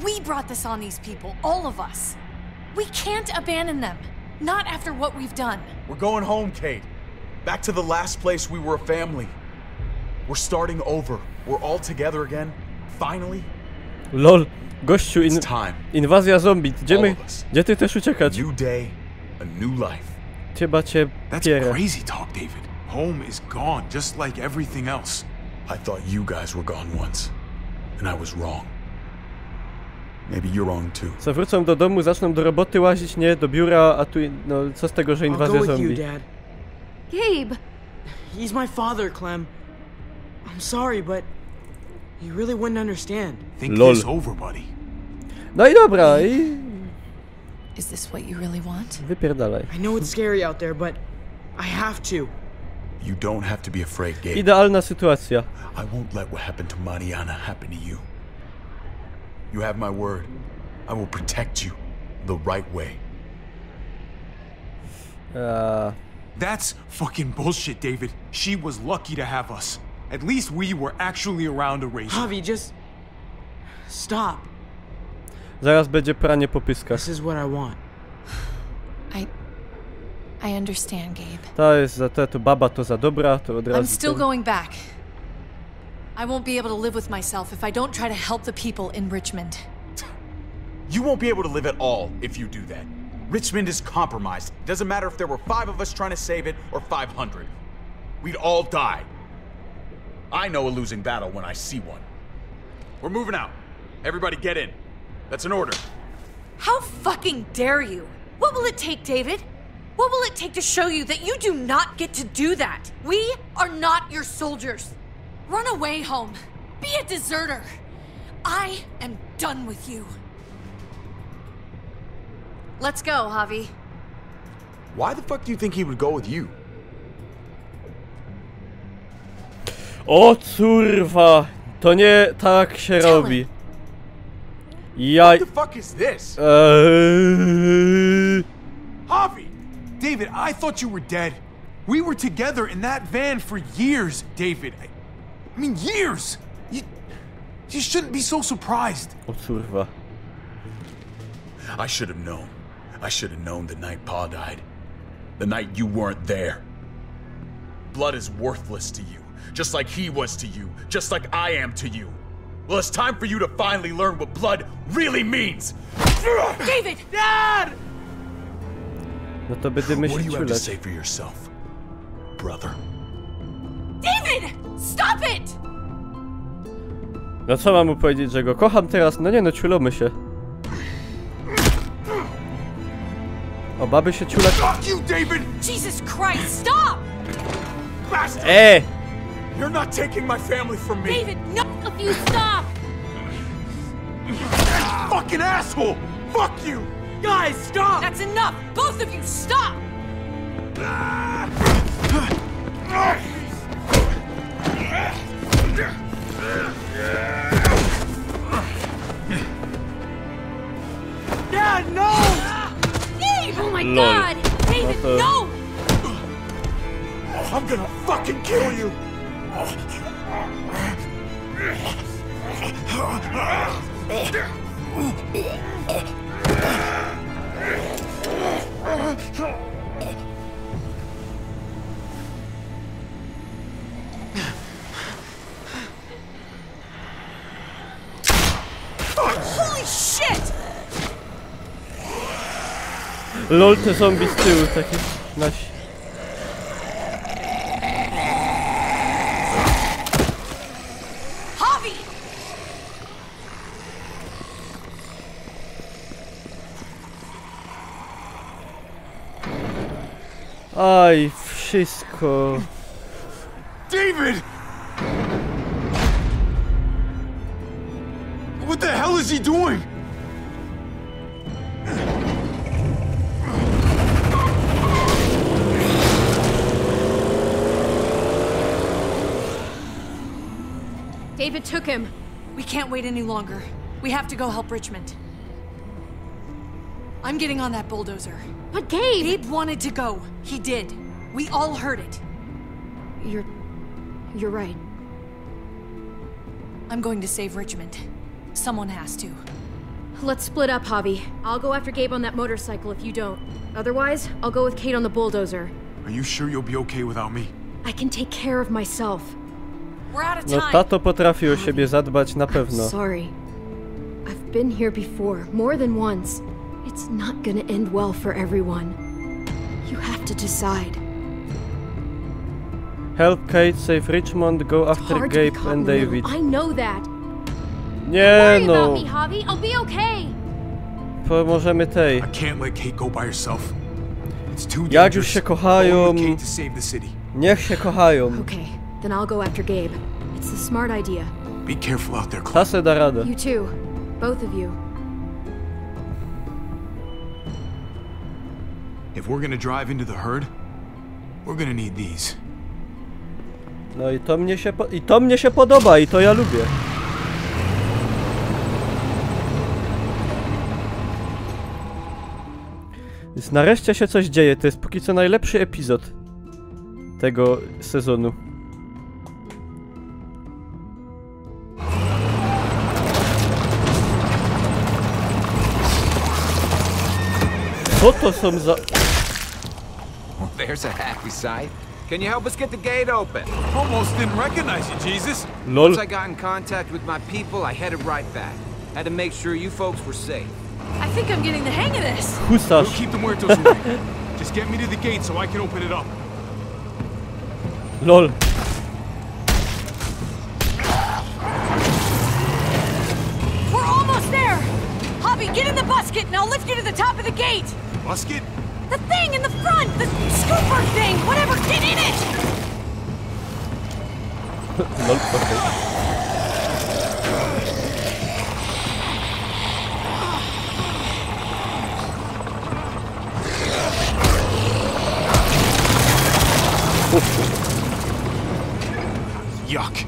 We brought this on these people, all of us. We can't abandon them. Not after what we've done. We're going home, Kate. Back to the last place we were a family. We're starting over. We're all together again. Finally. Lol. Gościu, It's time. inwazja zombie. All of us. Gdzie ty chcesz uciekać? New day, a new life. Cieba cię That's pierę. crazy talk, David. Home is gone, just like everything else. I thought you guys were gone once, and I was wrong. Maybe you're wrong too. Co, wrócą do domu, zaczną do roboty łazić, nie? Do biura, a tu... No, co z tego, że I'll go inwazja with zombie? you, Dad. Gabe! He's my father, Clem. I'm sorry, but he really wouldn't understand. Think Lol. this over, buddy. No i dobra, i... Is this what you really want? Wypierdalaj. I know it's scary out there, but I have to. You don't have to be afraid, Gabe. Idealna sytuacja. I won't let what happened to Mariana happen to you. You have my word. I will protect you the right way. That's fucking bullshit, David. She was lucky to have us. At least we were actually around to raise her. Javi, just stop. Zaraz będzie pranie po pyskach. This is what I want. I understand, Gabe. Ta jest za te, to baba to za dobra, to od razu... I'm still ten- going back. I won't be able to live with myself if I don't try to help the people in Richmond. You won't be able to live at all if you do that. Richmond is compromised. Doesn't matter if there were 5 of us trying to save it or 500. We'd all die. I know a losing battle when I see one. We're moving out. Everybody get in. That's an order. How fucking dare you? What will it take, David? What will it take to show you that you do not get to do that? We are not your soldiers. Run away home. Be a deserter. I am done with you. Let's go, Javi. Why the fuck do you think he would go with you? O kurwa, to nie tak się robi. What the fuck is this? Javi! David, I thought you were dead. We were together in that van for years, David. I mean, years! You shouldn't be so surprised. O kurwa. I should have known. I should have known the night Pa died. The night you weren't there. Blood is worthless to you, just like he was to you, just like I am to you. Well, it's time for you to finally learn what blood really means. David! Dad! No to będziemy się What do you have to ciulać. say for yourself, brother? David! Stop it! No co mam mu powiedzieć, że go kocham teraz? No nie no, ciulamy się. O, baby się ciulać. Fuck you, David! Jesus Christ, stop! Bastard! You're not taking my family from me! David, no! If you stop! Fucking asshole! Fuck you! Guys, stop! That's enough! Both of you, stop! Dad, no! Dave! Oh my Lol. God! David, no! I'm gonna fucking kill you! Holy shit! LOL, te zombie z tyłu takie nasi. Javi! Aj, wszystko. David! What the hell is he doing? David took him. We can't wait any longer. We have to go help Richmond. I'm getting on that bulldozer. But Gabe! Gabe wanted to go. He did. We all heard it. You're right. I'm going to save Richmond. Someone has to. Let's split up, Javi. I'll go after Gabe on that motorcycle if you don't. Otherwise, I'll go with Kate on the bulldozer. Are you sure you'll be okay without me? I can take care of myself. We're out of No time. tato potrafi o siebie zadbać na pewno. Sorry. I've been here before, more than once. It's not gonna end well for everyone. You have to decide. Help Kate, save Richmond, go after Hard to Gabe become and little. David. I know that. Nie Worry no, about me, Javi. I'll be okay. pomożemy tej. I can't let Kate go by herself. It's too Jak dangerous. już się Go kochają, with Kate to save the city. niech się kochają. Okay, then I'll go after Gabe. It's the smart idea. Be careful out there, Chloe. Ta se da radę. You too. Both of you. If we're gonna drive into the herd, we're gonna need these. No i to mnie się podoba i to ja lubię. Więc nareszcie się coś dzieje. To jest póki co najlepszy epizod tego sezonu. Co to są za... Well, there's a happy sight. Can you help us get the gate open? Almost didn't recognize you, Jesus. Lol. Once I got in contact with my people, I headed right back. Had to make sure you folks were safe. I think I'm getting the hang of this. Husarz. We'll keep the muertos away. Just get me to the gate so I can open it up. Lol. We're almost there. Javi, get in the busket and I'll lift you to the top of the gate. Busket? The thing in the front, the scooper thing, whatever, get in it. Lol, okay. Yuck.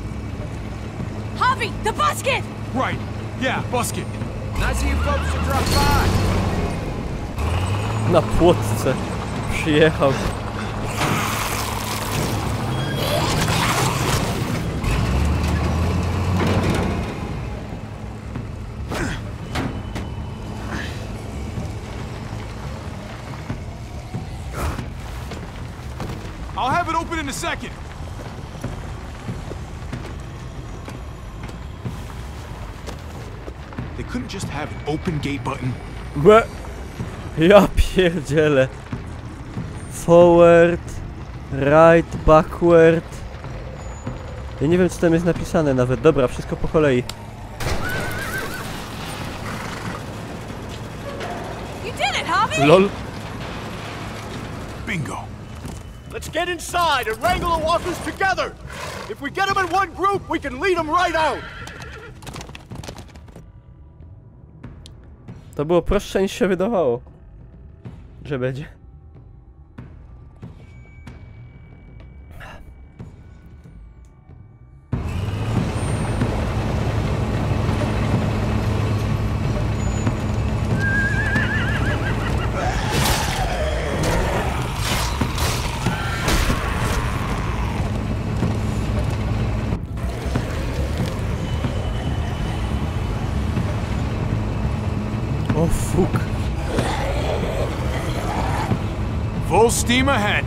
Javi, the busket! Right. Yeah, busket. Nice of you folks to drop by. Na płotce przyjechał. I'll have it open in a second. They couldn't just have an open gate button. Łe. Ja pierdzielę. Forward, right, backward. Ja nie wiem, co tam jest napisane nawet. Dobra, wszystko po kolei. You did it, Javi! Lol. Bingo. Let's get inside and wrangle the walkers together. If we get them in one group, we can lead them right out. To było prostsze niż się wydawało, że będzie. Oh, fuck. Full steam ahead.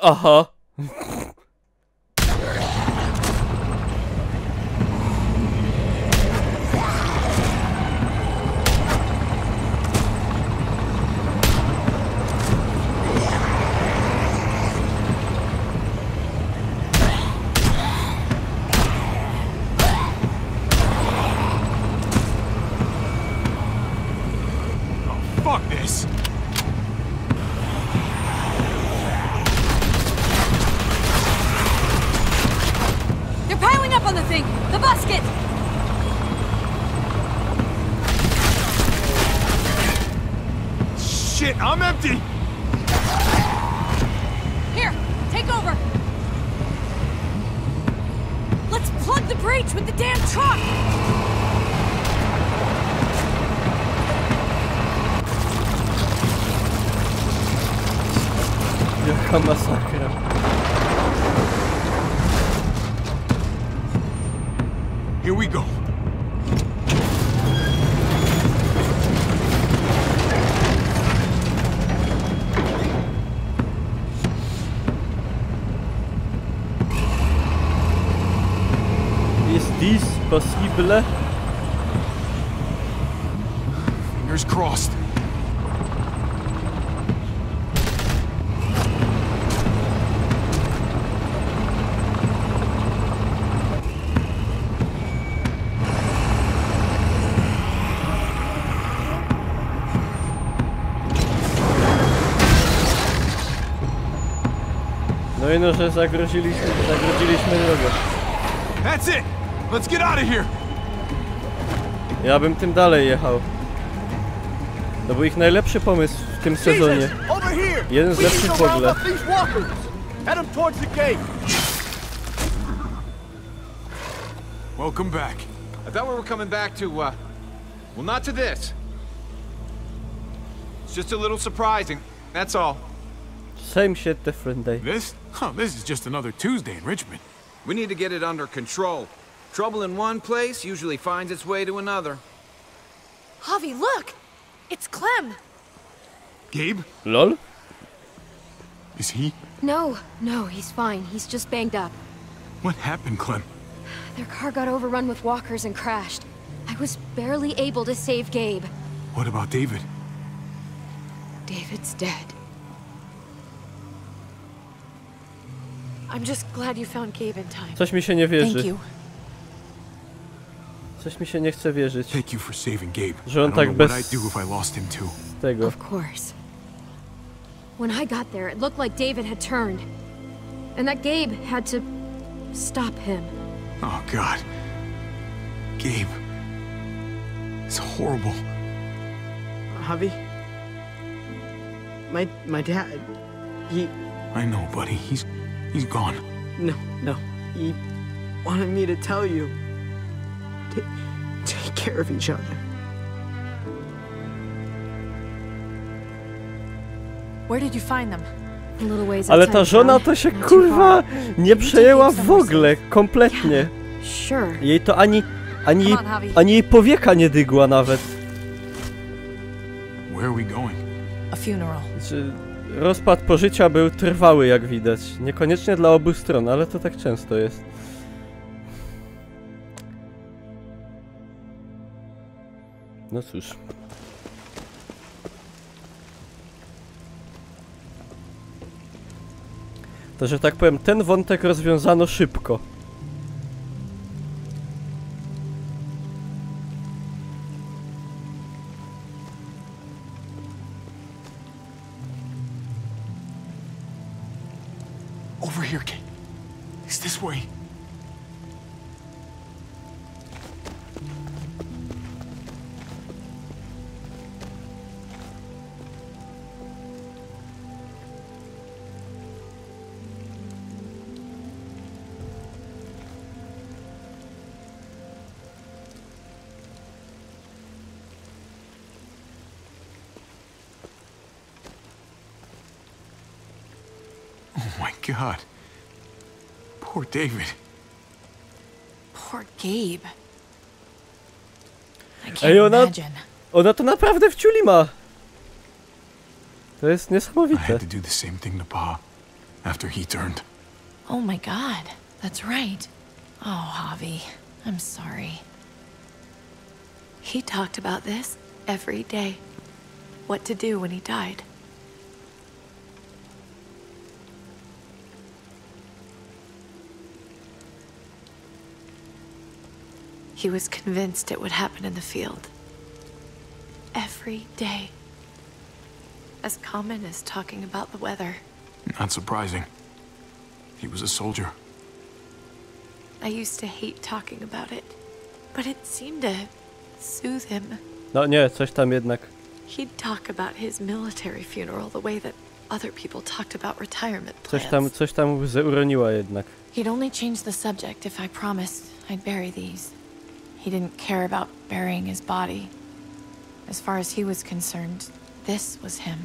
Aha. Fuck this. They're piling up on the thing, the busket! Shit, I'm empty. Here, take over. Let's plug the breach with the damn truck! Jaka masakra. Here we go. Is this possible? Fingers crossed. No i no, że zagrodziliśmy drogę. That's it. Let's get out of here. Ja bym tym dalej jechał. To był ich najlepszy pomysł w tym sezonie. Jeden z lepszych w ogóle. Welcome back. I thought we were coming back to, well, not to this. It's just a little surprising, that's all. Same shit, different day. This? Huh, this is just another Tuesday in Richmond. We need to get it under control. Trouble in one place usually finds its way to another. Javi, look! It's Clem! Gabe? Lol? Is he? No, he's fine. He's just banged up. What happened, Clem? Their car got overrun with walkers and crashed. I was barely able to save Gabe. What about David? David's dead. I'm just glad you found Gabe in time. Coś mi się nie wierzy. Thank you. Coś mi się nie chce wierzyć. Thank you for saving Gabe. Że on I tak don't know bez what I'd do if I lost him too. tego. Of course. When I got there, it looked like David had turned. And that Gabe had to stop him. Oh, God. Gabe. It's horrible. Javi? My dad, he... I know, buddy. He's gone. No. He wanted me to tell you. Take care of each other. Where did you find them? A little ways Ale outside ta żona town. to się Not too kurwa far. nie przejęła w ogóle, kompletnie. Sure. Jej to ani Come on, Javi. jej powieka nie dygła nawet. Where are we going? A funeral. Znaczy, rozpad pożycia był trwały, jak widać. Niekoniecznie dla obu stron, ale to tak często jest. No cóż. To, że tak powiem, ten wątek rozwiązano szybko. Over here, Kate. It's this way. Oh my God. Poor David. Poor Gabe. I can't Ej, ona to naprawdę wciuli ma. To jest I niesamowite. had to do the same thing to Pa after he turned. Oh my God, that's right. Oh, Javi, I'm sorry. He talked about this every day. What to do when he died. He was convinced it would happen in the field. Every day. As common as talking about the weather. Not surprising. He was a soldier. I used to hate talking about it, but it seemed to soothe him. No nie, coś tam jednak. He'd talk about his military funeral the way that other people talked about retirement plans. Coś tam łzę uroniła jednak. He'd only change the subject if I promised I'd bury these. He didn't care about burying his body. As far as he was concerned, this was him.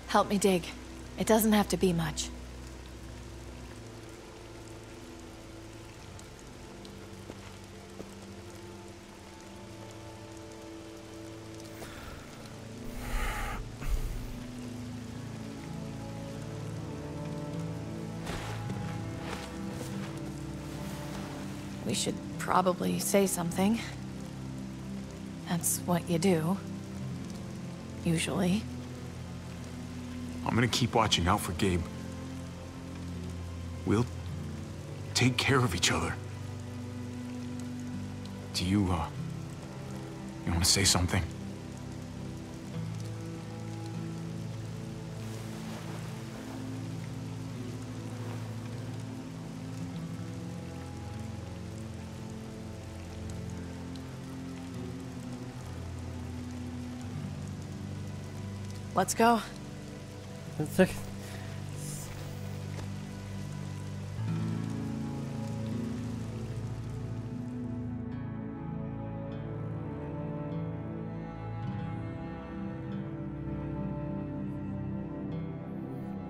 Help me dig. It doesn't have to be much. We should probably say something. That's what you do. Usually. I'm gonna keep watching out for Gabe. We'll take care of each other. Do you want to say something? Let's go. Tak.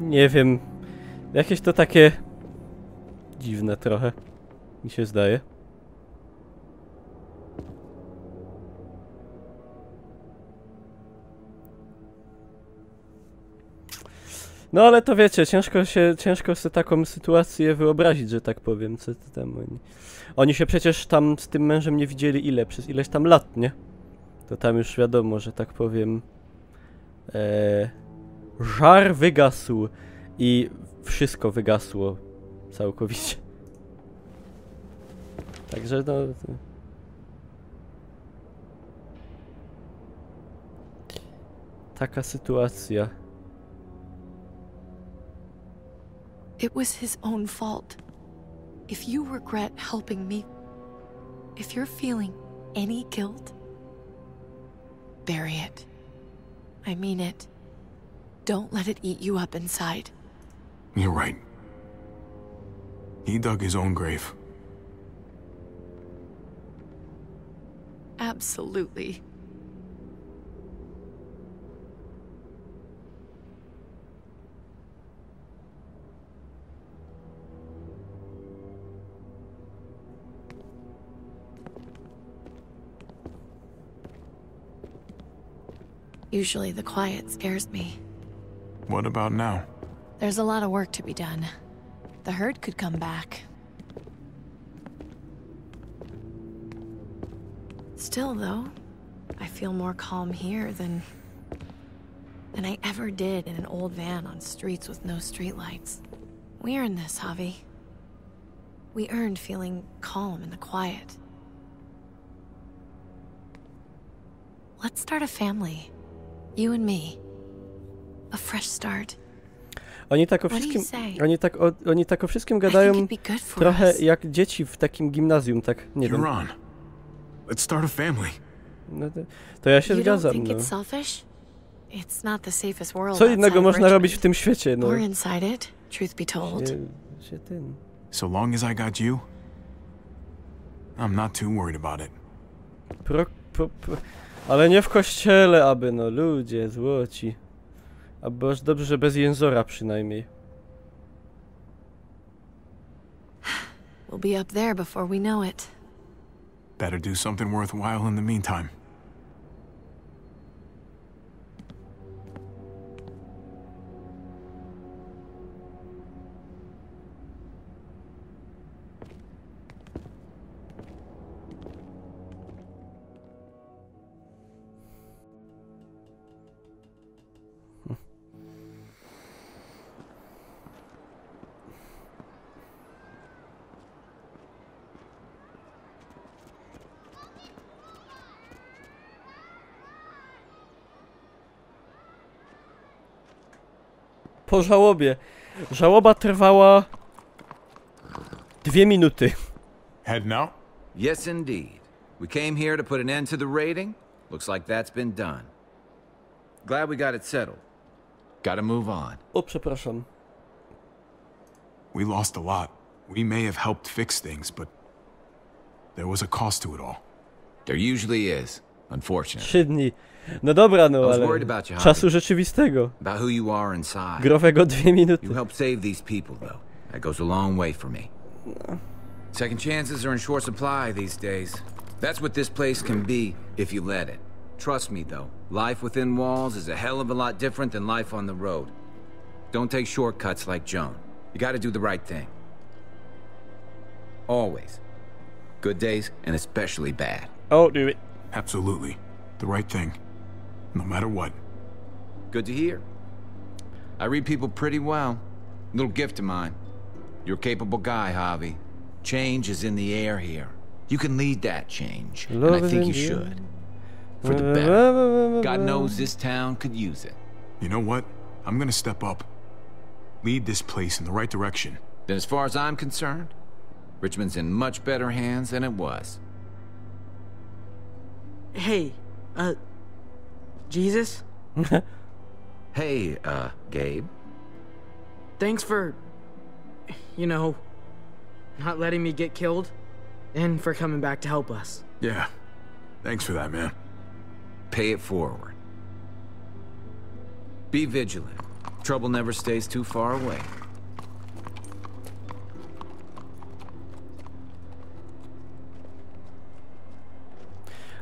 Nie wiem. Jakieś to takie dziwne trochę. Mi się zdaje. No ale to wiecie, ciężko sobie taką sytuację wyobrazić, że tak powiem, co tam oni się przecież tam z tym mężem nie widzieli przez ileś tam lat, nie? To tam już wiadomo, że tak powiem żar wygasł i wszystko wygasło całkowicie. Także no... Taka sytuacja. It was his own fault. If you regret helping me, if you're feeling any guilt, bury it. I mean it. Don't let it eat you up inside. You're right. He dug his own grave. Absolutely. Usually the quiet scares me. What about now? There's a lot of work to be done. The herd could come back. Still, though, I feel more calm here than I ever did in an old van on streets with no streetlights. We earned this, Javi. We earned feeling calm in the quiet. Let's start a family. You and me. A fresh start. Oni tak o wszystkim, oni tak o wszystkim gadają trochę jak dzieci w takim gimnazjum, tak, nie wiem. Pieron, let's start a family. No to ja się zgadzam, no. Co innego można robić w tym świecie, no. So long as I got you, I'm not too worried about it. Ale nie w kościele, aby, no, ludzie złoci. Albo aż dobrze, że bez jęzora przynajmniej. We'll be up there before we know it. Better do something worthwhile in the meantime. Po żałobie. Żałoba trwała 2 minuty. Head now? Yes, indeed. We came here to put an end to the raiding. Looks like that's been done. Glad we got it settled. Gotta move on. O, przepraszam. We lost a lot. We may have helped fix things, but there was a cost to it all. There usually is, unfortunately. 3 dni. No dobra, no, ale czasu rzeczywistego. About who you are inside. Growego 2 minuty. You helped save these people, though. That goes a long way for me. No. Second chances are in short supply these days. That's what this place can be if you let it. Trust me, though. Life within walls is a hell of a lot different than life on the road. Don't take shortcuts like Joan. You gotta do the right thing. Always. Good days, and especially bad. Oh, do it. Absolutely. The right thing. No matter what. Good to hear. I read people pretty well. Little gift of mine. You're a capable guy, Javi. Change is in the air here. You can lead that change, and I think you should. For the better. God knows this town could use it. You know what? I'm gonna step up. Lead this place in the right direction. Then as far as I'm concerned, Richmond's in much better hands than it was. Hey, Jesus? Hey, Gabe. Thanks for, you know, not letting me get killed, and for coming back to help us. Yeah. Thanks for that, man. Pay it forward. Be vigilant. Trouble never stays too far away.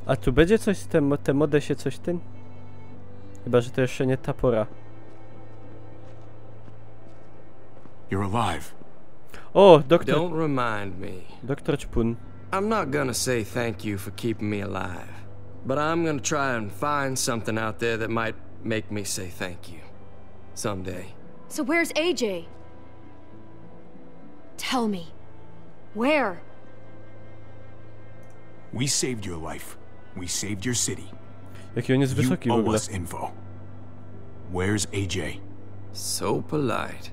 A tu będzie coś z te mode się coś tym? Chyba, że to jeszcze nie ta pora. You're alive. O, doktor... Don't remind me. Doktor Ćpun. I'm not gonna say thank you for keeping me alive, but I'm gonna try and find something out there that might make me say thank you. Someday. So where's AJ? Tell me. Where? We saved your life. We saved your city. Jaki on jest wysoki w You owe ogóle. us info. Where's AJ? So polite.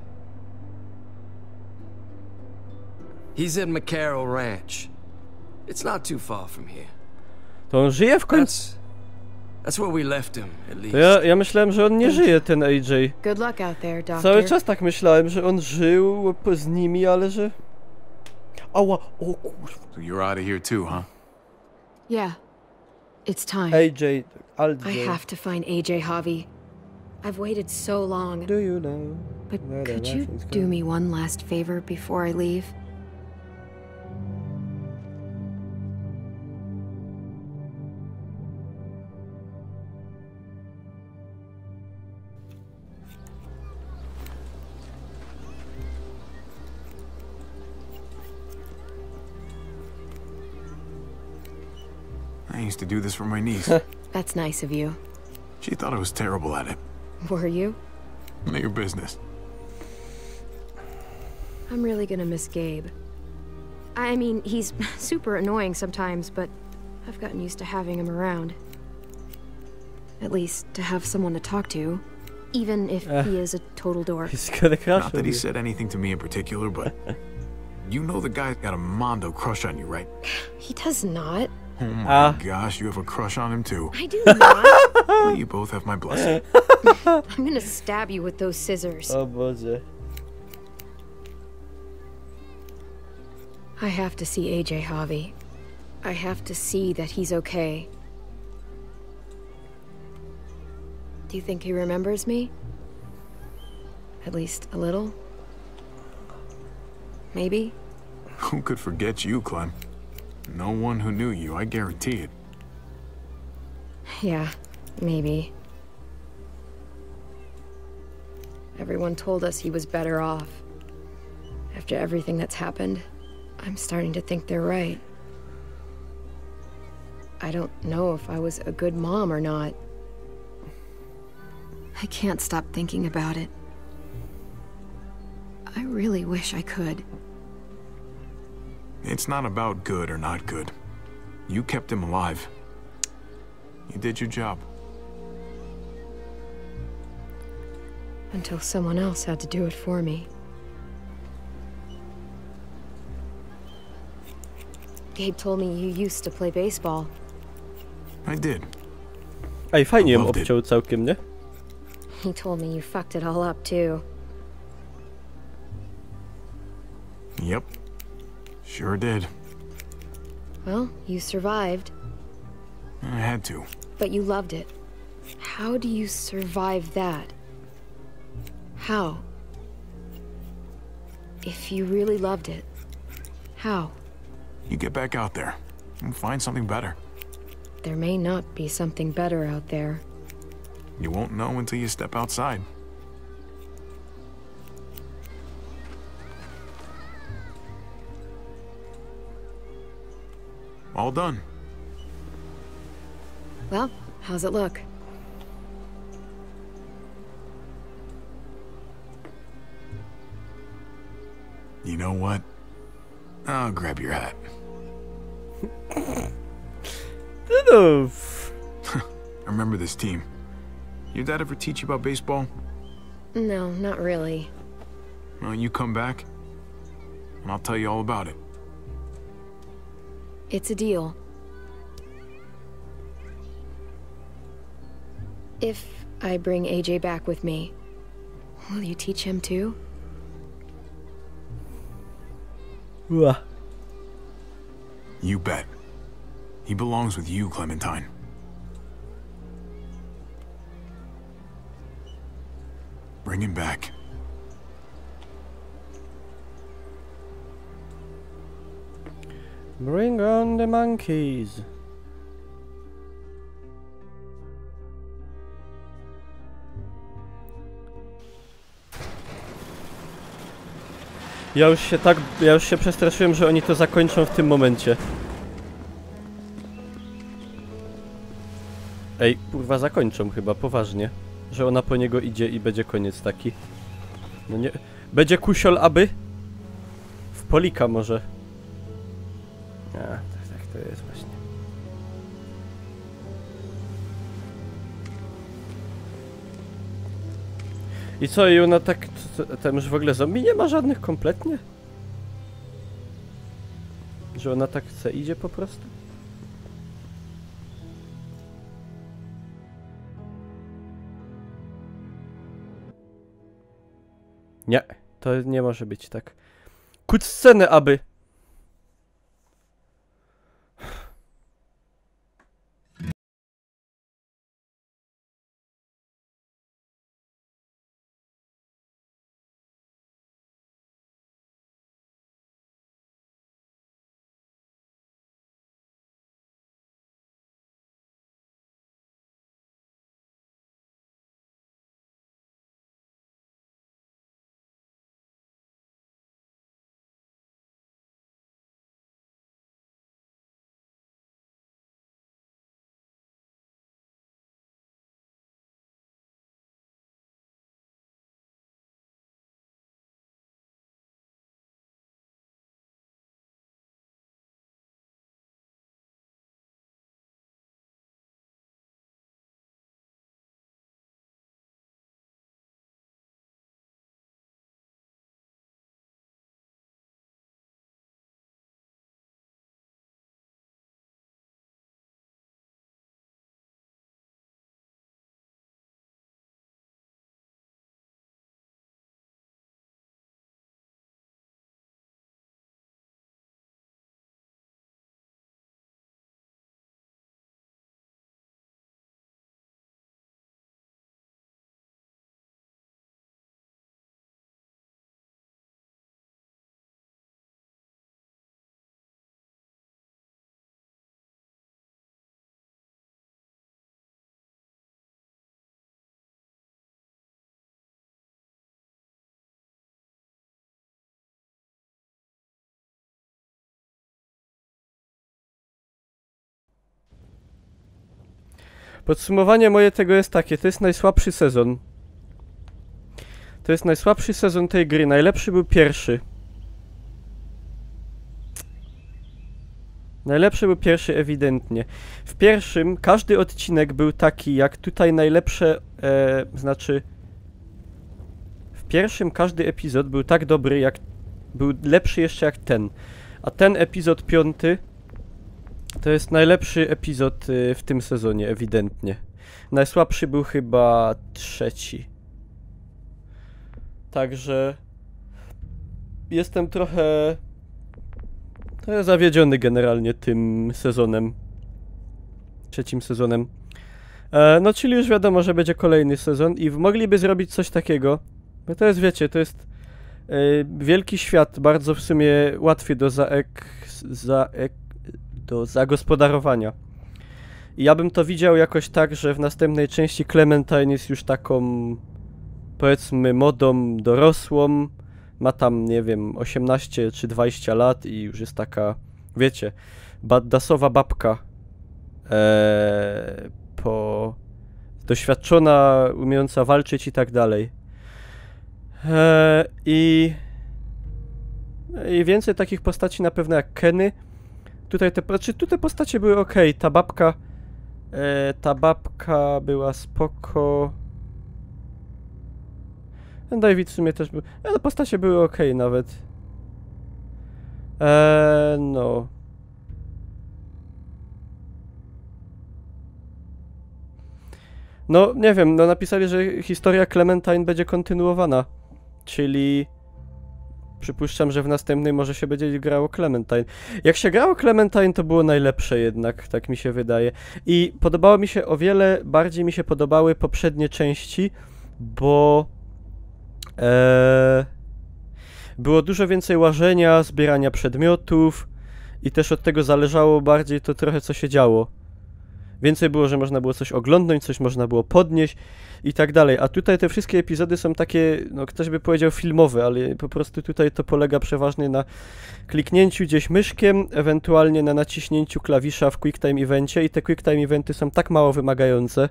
He's at McCarroll Ranch. It's not too far from here. To on żyje w końcu? That's where we left him, at least. To ja myślałem, że on nie żyje, ten AJ. Good luck out there, doctor. Cały czas tak myślałem, że on żył z nimi, ale że... Ała, o kurwa. So you're out of here too, huh? Yeah. It's time. AJ, I have to find AJ, Javi. I've waited so long. Do you know? But could you do me one last favor before I leave? I used to do this for my niece. That's nice of you. She thought I was terrible at it. Were you? None of your business. I'm really gonna miss Gabe. I mean, he's super annoying sometimes, but I've gotten used to having him around. At least to have someone to talk to, even if he is a total dork. He's got a crush Not that he said anything to me in particular, but you know the guy's got a mondo crush on you, right? He does not. Oh my gosh, you have a crush on him too. I do not. Well, you both have my blessing. I'm gonna stab you with those scissors. O Boże. I have to see AJ, Javi. I have to see that he's okay. Do you think he remembers me? At least a little? Maybe? Who could forget you, Clem? No one who knew you, I guarantee it. Yeah, maybe. Everyone told us he was better off. After everything that's happened, I'm starting to think they're right. I don't know if I was a good mom or not. I can't stop thinking about it. I really wish I could. It's not about good or not good. You kept him alive. You did your job. Until someone else had to do it for me. Gabe told me you used to play baseball. I did. Ej, fajnie ją obciął całkiem, nie? He told me you fucked it all up too. Yep. Sure did. Well, you survived. I had to. But you loved it. How do you survive that? How? If you really loved it, how? You get back out there and find something better. There may not be something better out there. You won't know until you step outside. All done. Well, how's it look? You know what? I'll grab your hat. No. I remember this team. Your dad ever teach you about baseball? No, not really. Well, you come back, and I'll tell you all about it. It's a deal. If I bring AJ back with me, will you teach him too? You bet. He belongs with you, Clementine. Bring him back. Bring on the monkeys. Ja już się przestraszyłem, że oni to zakończą w tym momencie. Ej, kurwa, zakończą chyba, poważnie. Że ona po niego idzie i będzie koniec taki. No nie... Będzie kusiol, aby? W polika może. Tak to jest właśnie. I co, i ona tak... Tam już w ogóle zombie nie ma żadnych kompletnie? Że ona tak chce, idzie po prostu? Nie, to nie może być tak. Kuć scenę, aby... Podsumowanie moje tego jest takie, to jest najsłabszy sezon. To jest najsłabszy sezon tej gry, najlepszy był pierwszy. Najlepszy był pierwszy ewidentnie. W pierwszym każdy odcinek był taki, jak tutaj najlepsze, znaczy... W pierwszym każdy epizod był tak dobry, jak... Był lepszy jeszcze jak ten. A ten epizod 5... To jest najlepszy epizod w tym sezonie, ewidentnie. Najsłabszy był chyba 3. Także... Jestem trochę zawiedziony generalnie tym sezonem. 3. sezonem. No, czyli już wiadomo, że będzie kolejny sezon i mogliby zrobić coś takiego. No to jest, wiecie, to jest wielki świat, bardzo w sumie łatwy do zagospodarowania. I ja bym to widział jakoś tak, że w następnej części Clementine jest już taką, powiedzmy, modą dorosłą. Ma tam, nie wiem, 18 czy 20 lat i już jest taka, wiecie, baddasowa babka. Doświadczona, umiejąca walczyć i tak dalej. I więcej takich postaci na pewno jak Kenny. Tutaj te postacie były ok. Ta babka była spoko. David w sumie też był. Ale postacie były ok nawet. No. No, nie wiem, no napisali, że historia Clementine będzie kontynuowana. Czyli... Przypuszczam, że w następnej może się będzie grało Clementine. Jak się grało Clementine, to było najlepsze jednak, tak mi się wydaje. I podobało mi się, o wiele bardziej mi się podobały poprzednie części, bo... było dużo więcej łażenia, zbierania przedmiotów i też od tego zależało bardziej to trochę, co się działo. Więcej było, że można było coś oglądnąć, coś można było podnieść i tak dalej. A tutaj te wszystkie epizody są takie, no ktoś by powiedział filmowe, ale po prostu tutaj to polega przeważnie na kliknięciu gdzieś myszkiem, ewentualnie na naciśnięciu klawisza w QuickTime Evencie i te QuickTime Eventy są tak mało wymagające,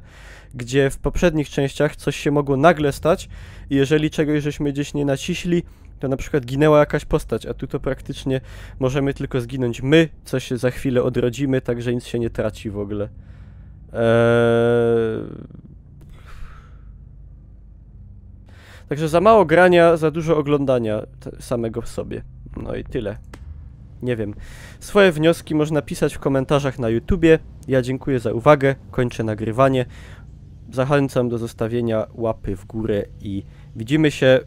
gdzie w poprzednich częściach coś się mogło nagle stać i jeżeli czegoś żeśmy gdzieś nie naciśli, to na przykład ginęła jakaś postać, a tu to praktycznie możemy tylko zginąć my, co się za chwilę odrodzimy, także nic się nie traci w ogóle. Także za mało grania, za dużo oglądania samego w sobie. No i tyle. Nie wiem. Swoje wnioski można pisać w komentarzach na YouTubie. Ja dziękuję za uwagę, kończę nagrywanie. Zachęcam do zostawienia łapy w górę i widzimy się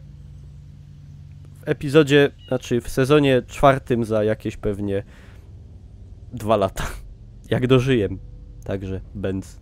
w epizodzie, znaczy w sezonie 4 za jakieś pewnie 2 lata. Jak dożyję. Także bęc.